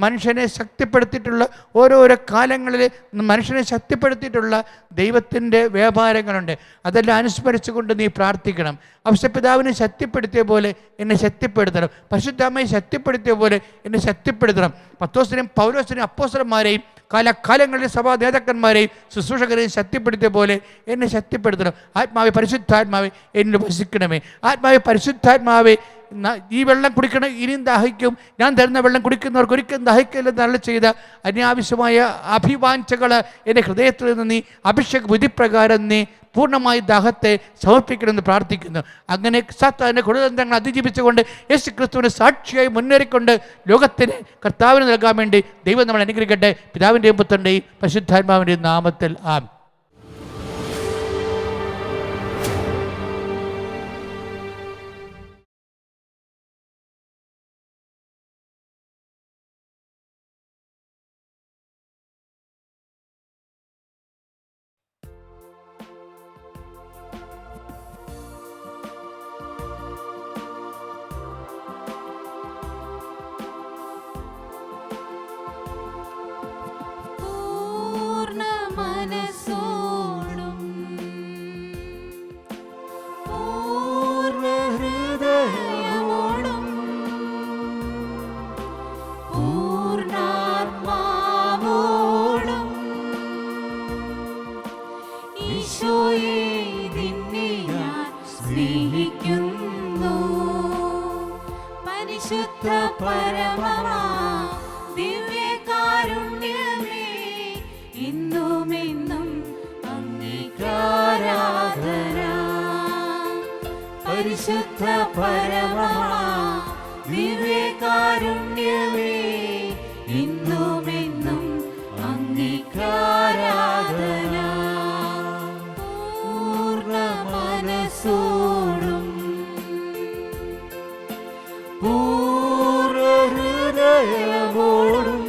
മനുഷ്യനെ ശക്തിപ്പെടുത്തിയിട്ടുള്ള ഓരോരോ കാലങ്ങളിൽ മനുഷ്യനെ ശക്തിപ്പെടുത്തിയിട്ടുള്ള ദൈവത്തിൻ്റെ വ്യാപാരങ്ങളുണ്ട്. അതെല്ലാം അനുസ്മരിച്ചുകൊണ്ട് നീ പ്രാർത്ഥിക്കണം. ഔഷപിതാവിനെ ശക്തിപ്പെടുത്തിയ പോലെ എന്നെ ശക്തിപ്പെടുത്തണം. പരിശുദ്ധാമ്മയെ ശക്തിപ്പെടുത്തിയ പോലെ എന്നെ ശക്തിപ്പെടുത്തണം. പത്രോസിനെയും പൗലോസിനെയും അപ്പോസ്തലന്മാരെയും കാലങ്ങളിൽ സഭാ നേതാക്കന്മാരെയും ശുശ്രൂഷകരെയും ശക്തിപ്പെടുത്തിയ പോലെ എന്നെ ശക്തിപ്പെടുത്തണം. ആത്മാവെ, പരിശുദ്ധാത്മാവെ എന്നിൽ വസിക്കണമേ. ആത്മാവെ, പരിശുദ്ധാത്മാവെ, ഈ വെള്ളം കുടിക്കണം, ഇനിയും ദാഹിക്കും. ഞാൻ തരുന്ന വെള്ളം കുടിക്കുന്നവർക്ക് ഒരിക്കലും ദാഹിക്കില്ലെന്ന് അരുളി ചെയ്ത അനാവശ്യമായ അഭിവാഞ്ചകൾ എൻ്റെ ഹൃദയത്തിൽ നിന്ന് നീ അഭിഷേക വിധിപ്രകാരം നീ പൂർണ്ണമായി ദാഹത്തെ സമർപ്പിക്കണമെന്ന് പ്രാർത്ഥിക്കുന്നു. അങ്ങനെ സാത്താന്റെ കുടിലതന്ത്രങ്ങൾ അതിജീവിച്ചുകൊണ്ട് യേശുക്രിസ്തുവിനെ സാക്ഷിയായി മുന്നേറിക്കൊണ്ട് ലോകത്തിന് കർത്താവിന് നൽകാൻ വേണ്ടി ദൈവം നമ്മൾ അനുഗ്രഹിക്കട്ടെ. പിതാവിൻ്റെയും പുത്രൻ്റെയും പരിശുദ്ധാത്മാവിൻ്റെയും നാമത്തിൽ ആമേൻ. പരമമാ ദിവ്യകാരുണ്യമേ, ഇന്നുമെന്നും അങ്ങേക്കാരാധന. പരിശുദ്ധ പരമമാ ദിവ്യകാരുണ്യമേ, ഇന്നുമെന്നും അങ്ങേക്കാരാധന. പൂർണ്ണ മനസ്സോടും പൂർണ്ണഹൃദയമോടും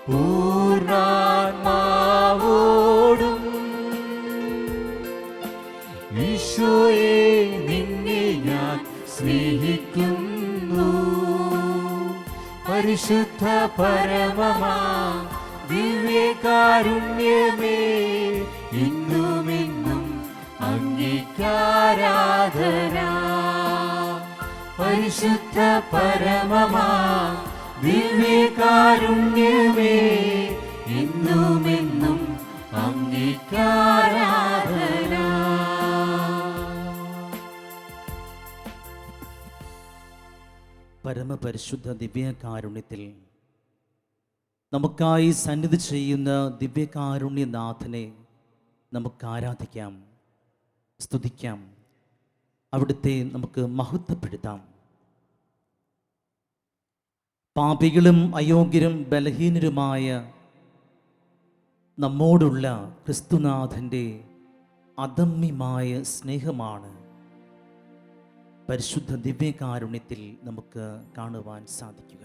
പൂർണ്ണാത്മാവോടും ഈശോയെ നിന്നെ ഞാൻ സ്നേഹിക്കുന്നു. പരിശുദ്ധ പരമമാ ദിവ്യകാരുണ്യമേ, ഇന്നുമെന്നും അങ്ങേക്കാരാധന. പരിശുദ്ധ പരമമാ ദിവ്യകാരുണ്യമേ, ഇന്നുമെന്നും അങ്ങേക്കാരാധന. പരമപരിശുദ്ധ ദിവ്യകാരുണ്യത്തിൽ നമുക്കായി സന്നിധി ചെയ്യുന്ന ദിവ്യകാരുണ്യനാഥനെ നമുക്ക് ആരാധിക്കാം, സ്തുതിക്കാം, അവിടുത്തെ നമുക്ക് മഹത്വപ്പെടുത്താം. പാപികളും അയോഗ്യരും ബലഹീനരുമായ നമ്മോടുള്ള ക്രിസ്തുനാഥൻ്റെ അദമ്യമായ സ്നേഹമാണ് പരിശുദ്ധ ദിവ്യകാരുണ്യത്തിൽ നമുക്ക് കാണുവാൻ സാധിക്കുക.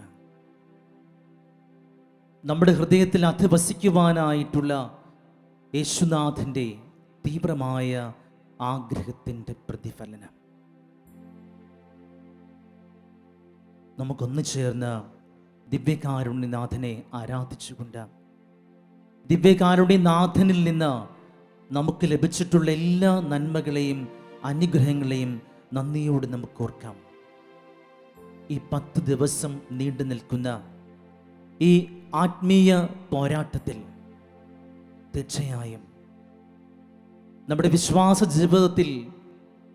നമ്മുടെ ഹൃദയത്തിൽ അധിവസിക്കുവാനായിട്ടുള്ള യേശുനാഥൻ്റെ തീവ്രമായ ആഗ്രഹത്തിൻ്റെ പ്രതിഫലനം. നമുക്കൊന്നു ചേർന്ന് ദിവ്യകാരുണ്യനാഥനെ ആരാധിച്ചുകൊണ്ട് ദിവ്യകാരുണ്യനാഥനിൽ നിന്ന് നമുക്ക് ലഭിച്ചിട്ടുള്ള എല്ലാ നന്മകളെയും അനുഗ്രഹങ്ങളെയും നന്ദിയോട് നമുക്ക് ഓർക്കാം. ഈ 10 ദിവസം നീണ്ടു നിൽക്കുന്ന ഈ ആത്മീയ പോരാട്ടത്തിൽ തീർച്ചയായും നമ്മുടെ വിശ്വാസ ജീവിതത്തിൽ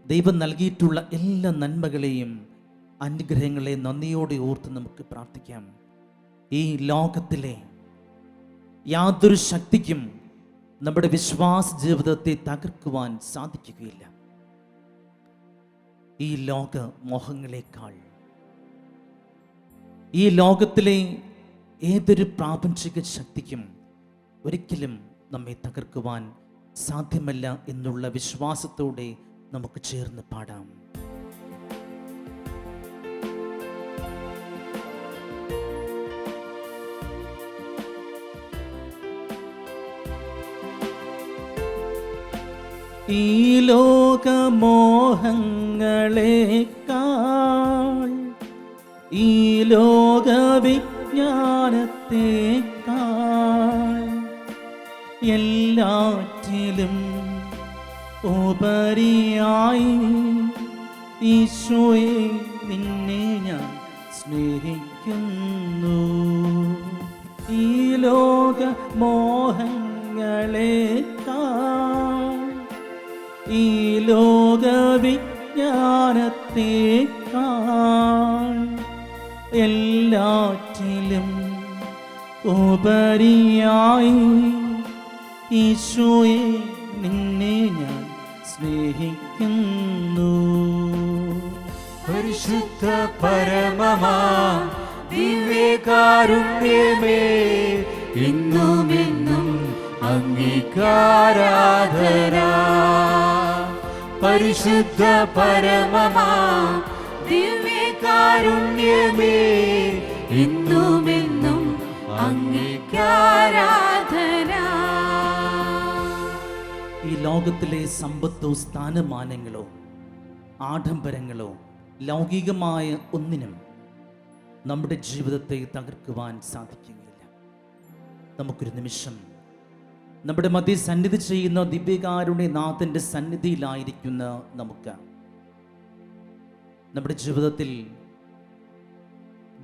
ദൈവം നൽകിയിട്ടുള്ള എല്ലാ നന്മകളെയും അനുഗ്രഹങ്ങളെയും നന്ദിയോടെ ഓർത്ത് നമുക്ക് പ്രാർത്ഥിക്കാം. ഈ ലോകത്തിലെ യാതൊരു ശക്തിക്കും നമ്മുടെ വിശ്വാസ ജീവിതത്തെ തകർക്കുവാൻ സാധിക്കുകയില്ല. ഈ ലോക മോഹങ്ങളെക്കാൾ ഈ ലോകത്തിലെ ഏതൊരു പ്രാപഞ്ചിക ശക്തിക്കും ഒരിക്കലും നമ്മെ തകർക്കുവാൻ സാധ്യമല്ല എന്നുള്ള വിശ്വാസത്തോടെ നമുക്ക് ചേർന്ന് പാടാം. ഈ ലോകമോഹങ്ങളെക്കാൾ ഈ ലോകവിജ്ഞാനത്തെക്കാൾ എല്ലാറ്റിലും ഉപരിയായി ഈശോയെ നിന്നെ ഞാൻ സ്നേഹിക്കുന്നു. ഈ ലോകമോഹങ്ങളെക്കാൾ ഈ ലോകവിജ്ഞാനത്തെക്കാൾ എല്ലാറ്റിലും ഉപരിയായി ഈശോയെ നിന്നെ ഞാൻ സ്നേഹിക്കുന്നു. പരിശുദ്ധ പരമമാ ദിവ്യകാരുണ്യമേ, ഇന്നുമെന്നും അങ്ങേക്കാരാധന. പരിശുദ്ധ പരമമാ ദിവ്യകാരുണ്യമേ, ഇന്നുമെന്നും അങ്ങേക്കാരാധന. ഈ ലോകത്തിലെ സമ്പത്തോ സ്ഥാനമാനങ്ങളോ ആഡംബരങ്ങളോ ലൗകികമായ ഒന്നിനും നമ്മുടെ ജീവിതത്തെ തകർക്കുവാൻ സാധിക്കുകയില്ല. നമുക്കൊരു നിമിഷം നമ്മുടെ മധ്യ സന്നിധി ചെയ്യുന്ന ദിവ്യകാരുണ്യനാഥൻ്റെ സന്നിധിയിലായിരിക്കുന്ന നമുക്ക് നമ്മുടെ ജീവിതത്തിൽ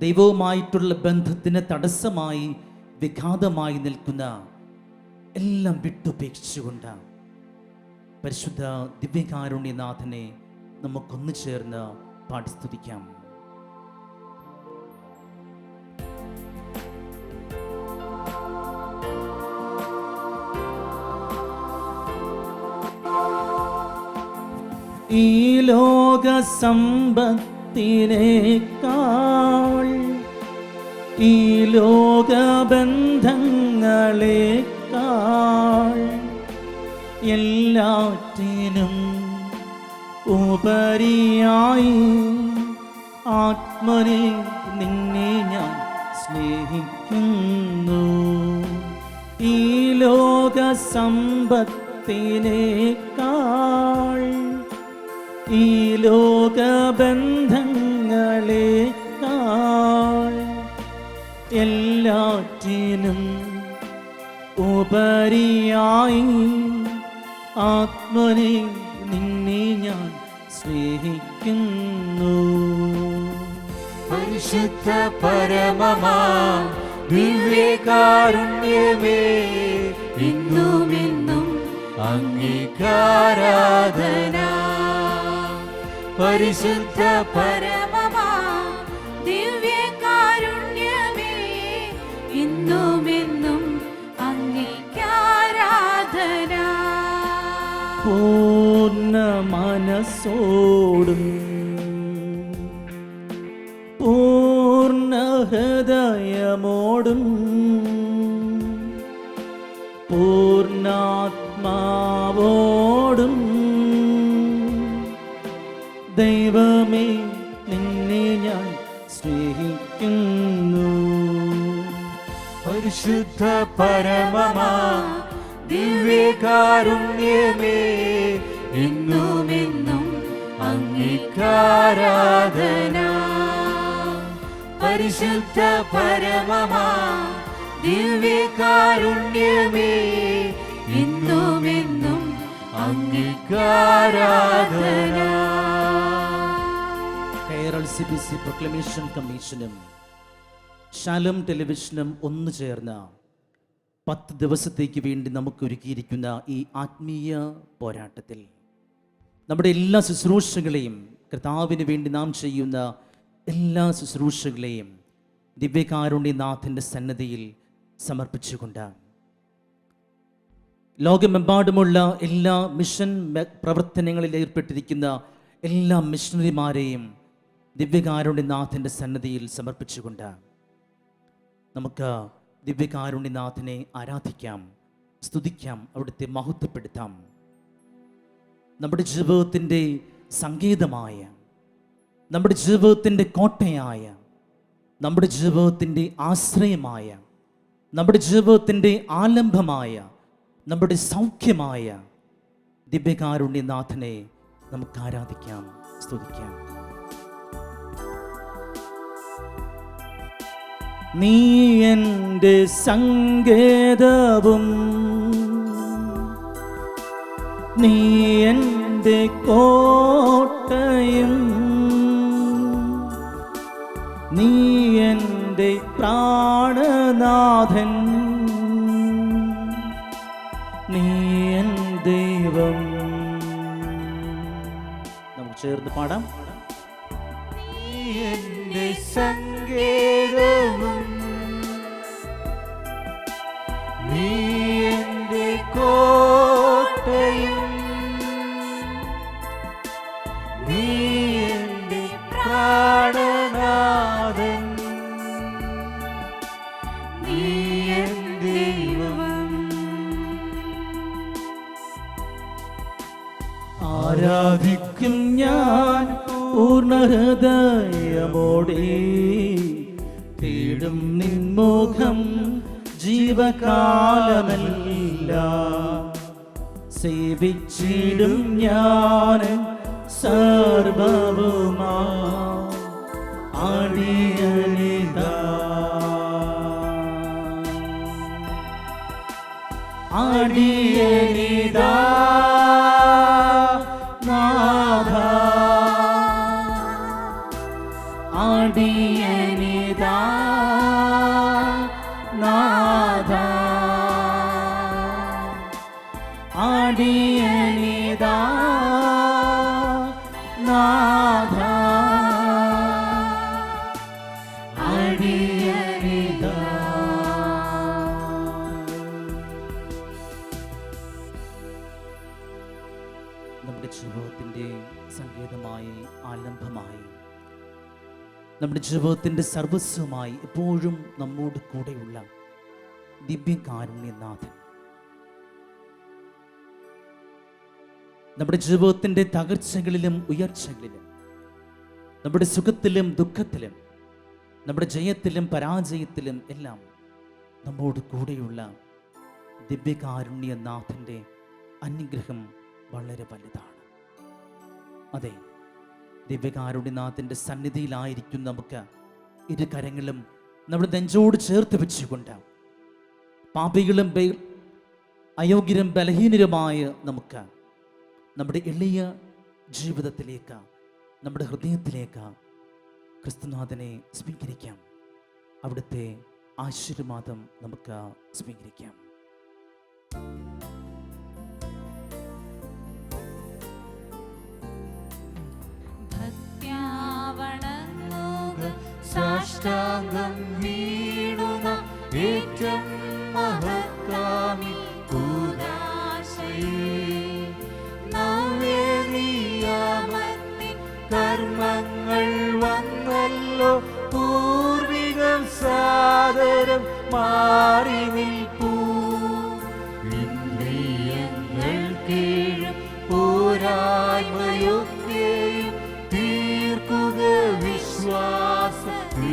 ദൈവവുമായിട്ടുള്ള ബന്ധത്തിന് തടസ്സമായി വിഘാതമായി നിൽക്കുന്ന എല്ലാം വിട്ടുപേക്ഷിച്ചുകൊണ്ട് പരിശുദ്ധ ദിവ്യകാരുണ്യനാഥനെ നമുക്കൊന്നു ചേർന്ന് പാടി സ്തുതിക്കാം. ഈ ലോക സമ്പത്തിനേക്കാൾ, ഈ ലോക ബന്ധങ്ങളേക്കാൾ എല്ലാറ്റിനും ഉപരിയായി ആത്മനെ നിന്നെ ഞാൻ സ്നേഹിക്കുന്നു. ഈ ലോക സമ്പത്തിനേക്കാൾ, ഈ ലോക ബന്ധങ്ങളേക്കാൾ എല്ലാറ്റിനും ഉപരിയായി ആത്മനെ നിന്നെ ഞാൻ സ്നേഹിക്കുന്നു. പരിശുദ്ധ പരമമാ ദിവ്യകാരുണ്യമേ, ഇന്നുമെന്നും അങ്ങേക്കാരാധന. പരിശുദ്ധ പരമമാ ദിവ്യകാരുണ്യമേ, ഇന്നുമെന്നും അങ്ങേക്കാരാധന. പൂർണ്ണ മനസ്സോടും പൂർണ്ണ ഹൃദയമോടും പൂർണ്ണാത്മാവോടും ദൈവമേ നിന്നെ ഞാൻ സ്നേഹിക്കുന്നു. പരിശുദ്ധ പരമമാ ദിവ്യകാരുണ്യമേ, എന്നുമെന്നും അങ്ങേക്കാരാധന. പരിശുദ്ധ പരമമാ ദിവ്യകാരുണ്യമേ, എന്നുമെന്നും അങ്ങേക്കാരാധന. കേരള CBC പ്രൊക്ലമേഷൻ കമ്മീഷനും ഷാലോം ടെലിവിഷനും ഒന്നു ചേർന്ന 10 ദിവസത്തേക്ക് വേണ്ടി നമുക്ക് ഒരുക്കിയിരിക്കുന്ന ഈ ആത്മീയ പോരാട്ടത്തിൽ നമ്മുടെ എല്ലാ ശുശ്രൂഷകളെയും, കർത്താവിന് വേണ്ടി നാം ചെയ്യുന്ന എല്ലാ ശുശ്രൂഷകളെയും ദിവ്യകാരുണ്യനാഥൻ്റെ സന്നദ്ധിയിൽ സമർപ്പിച്ചുകൊണ്ട് ലോകമെമ്പാടുമുള്ള എല്ലാ മിഷൻ പ്രവർത്തനങ്ങളിൽ ഏർപ്പെട്ടിരിക്കുന്ന എല്ലാ മിഷണറിമാരെയും ദിവ്യകാരുണ്യനാഥൻ്റെ സന്നദ്ധിയിൽ സമർപ്പിച്ചുകൊണ്ട് നമുക്ക് ദിവ്യകാരുണ്യനാഥനെ ആരാധിക്കാം, സ്തുതിക്കാം, അവിടുത്തെ മഹത്വപ്പെടുത്താം. നമ്മുടെ ജീവിതത്തിൻ്റെ സങ്കേതമായ, നമ്മുടെ ജീവിതത്തിൻ്റെ കോട്ടയായ, നമ്മുടെ ജീവിതത്തിൻ്റെ ആശ്രയമായ, നമ്മുടെ ജീവിതത്തിൻ്റെ ആലംബമായ, നമ്മുടെ സൗഖ്യമായ ദിവ്യകാരുണ്യനാഥനെ നമുക്ക് ആരാധിക്കാം, സ്തുതിക്കാം. നീ എൻ്റെ സങ്കേതവും നീ എൻ്റെ കോട്ടയും നീ എൻ്റെ പ്രാണനാഥൻ നീ എൻ ദൈവം. നമുക്ക് ചേർന്ന് പാടാം. നീ എൻ്റെ സങ്കേതവും നീ എൻ്റെ കോട്ടയും നീ എൻ്റെ പ്രാണനാഥൻ നീ എൻ ദൈവം. ആരാധിക്കും ഞാൻ പൂർണ്ണ ഹൃദയമോടെ, തേടും നിൻമുഖം ജീവകാലമെല്ലാം, സേവിച്ചിടും ഞാൻ സർവവുമാ അടിയനിതാ. അടിയനിതാ നാഥ, അടിയനിതാ നാഥ, അടിയനിതാ നാഥ, അടിയനിതാ. നമ്മുടെ ജീവിതത്തിൻ്റെ നമ്മുടെ ജീവിതത്തിൻ്റെ സർവസ്വമായി എപ്പോഴും നമ്മോട് കൂടെയുള്ള ദിവ്യകാരുണ്യനാഥൻ, നമ്മുടെ ജീവിതത്തിൻ്റെ തകർച്ചകളിലും ഉയർച്ചകളിലും, നമ്മുടെ സുഖത്തിലും ദുഃഖത്തിലും, നമ്മുടെ ജയത്തിലും പരാജയത്തിലും എല്ലാം നമ്മോട് കൂടെയുള്ള ദിവ്യകാരുണ്യനാഥൻ്റെ അനുഗ്രഹം വളരെ വലുതാണ്. അതെ, ദിവ്യകാരുണ്യനാഥൻ്റെ സന്നിധിയിലായിരിക്കും നമുക്ക് ഇരു കരങ്ങളും നമ്മുടെ നെഞ്ചോട് ചേർത്ത് വെച്ചുകൊണ്ട് പാപികളും അയോഗ്യരും ബലഹീനരുമായ നമുക്ക് നമ്മുടെ എളിയ ജീവിതത്തിലേക്ക്, നമ്മുടെ ഹൃദയത്തിലേക്ക് ക്രിസ്തുനാഥനെ സ്വീകരിക്കാം. അവിടുത്തെ ആശീർവാദം നമുക്ക് സ്വീകരിക്കാം. സാഷ്ടാംഗം വീണുന ഏറ്റം മഹത്കാമി നവ്യനിയാമത്തിൻ കർമ്മങ്ങൾ വന്നല്ലോ, പൂർവികം സാദരം മാറി നിൽപ്പൂ. ഇന്ദ്രിയങ്ങൾ കീഴും പോരായ്മയൊക്കെയും തീർക്കുക വിശ്വാസത്തിൽ.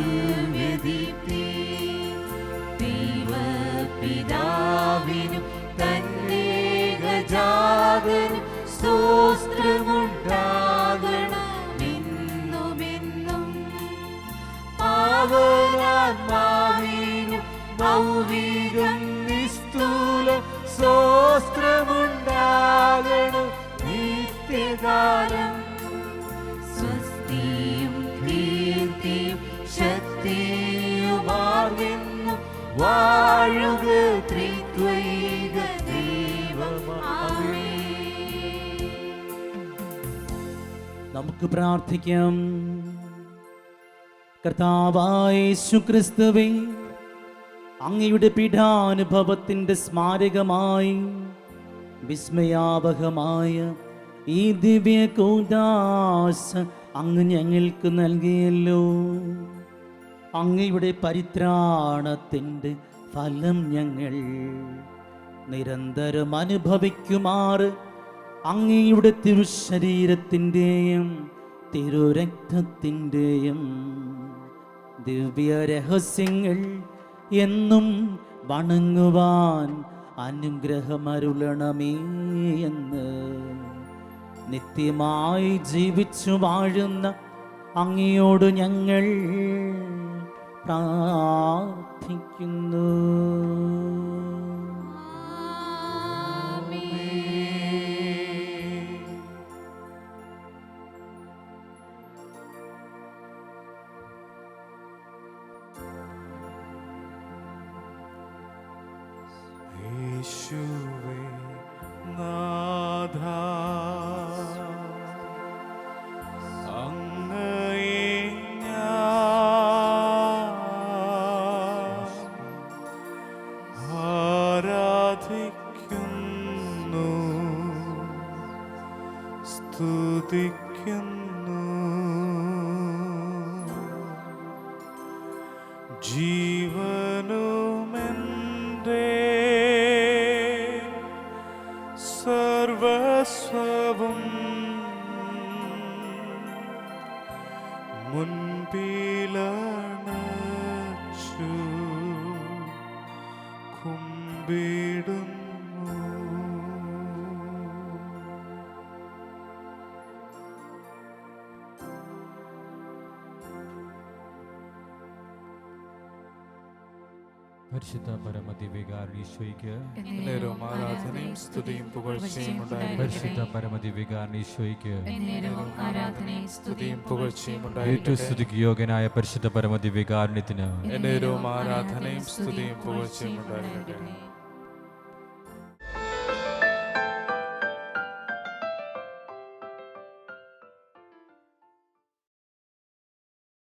ദൈവപിതാവിനും തന്നേകജാതനും സ്തോത്രമുണ്ടാകണമെന്നുമെന്നും. പാവനാത്മാവിനും ഭൗവികം നിസ്തൂലം സ്തോത്രമുണ്ടാകണം നിത്യകാലം. സ്വസ്തിയും കീർത്തിയും ശക്തിയുമാർന്നെന്നും വാഴുക ത്രിത്വൈക ദൈവമേ. നമുക്ക് പ്രാർത്ഥിക്കാം. കർത്താവായ യേശുക്രിസ്തുവേ, അങ്ങയുടെ പീഡാനുഭവത്തിൻ്റെ സ്മാരകമായി വിസ്മയാവഹമായ ഈ ദിവ്യ കൂദാശ അങ്ങ് ഞങ്ങൾക്ക് നൽകിയല്ലോ. അങ്ങയുടെ പരിത്രാണത്തിൻ്റെ ഫലം ഞങ്ങൾ നിരന്തരം അനുഭവിക്കുമാറ് അങ്ങയുടെ തിരുശരീരത്തിൻ്റെയും തിരുരക്തത്തിൻ്റെയും ദിവ്യ രഹസ്യങ്ങൾ എന്നും വണങ്ങുവാൻ അനുഗ്രഹമരുളണമേ എന്ന് നിത്യമായി ജീവിച്ചു വാഴുന്ന അങ്ങയോട് ഞങ്ങൾ പ്രാർത്ഥിക്കുന്നു. യേശുവേ നാഥാ, അങ്ങയെ ഞാൻ ആരാധിക്കുന്നു, സ്തുതിക്കുന്നു. ജീവനുമെൻ്റെ സർവസ്വവും മുൻപിലണച്ചു കുമ്പിടുന്നു. പരിശുദ്ധ പരമദിവ്യകാരുണ്യീശോയ്ക്ക് എന്നേരവും ആരാധനയും സ്തുതിയും പുകഴ്ചയും ഉണ്ടായിരിക്കട്ടെ. പരിശുദ്ധ പരമദിവ്യകാരുണ്യീശോയ്ക്ക് എന്നേരവും ആരാധനയും സ്തുതിയും പുകഴ്ചയും ഏറ്റവും ഉണ്ടായിരിക്കട്ടെ. സ്തുതിക്ക് യോഗ്യനായ പരിശുദ്ധ പരമദിവ്യകാരുണ്യത്തിന് എന്നേരവും ആരാധനയും സ്തുതിയും പുകഴ്ചയും ഉണ്ടായിരിക്കട്ടെ.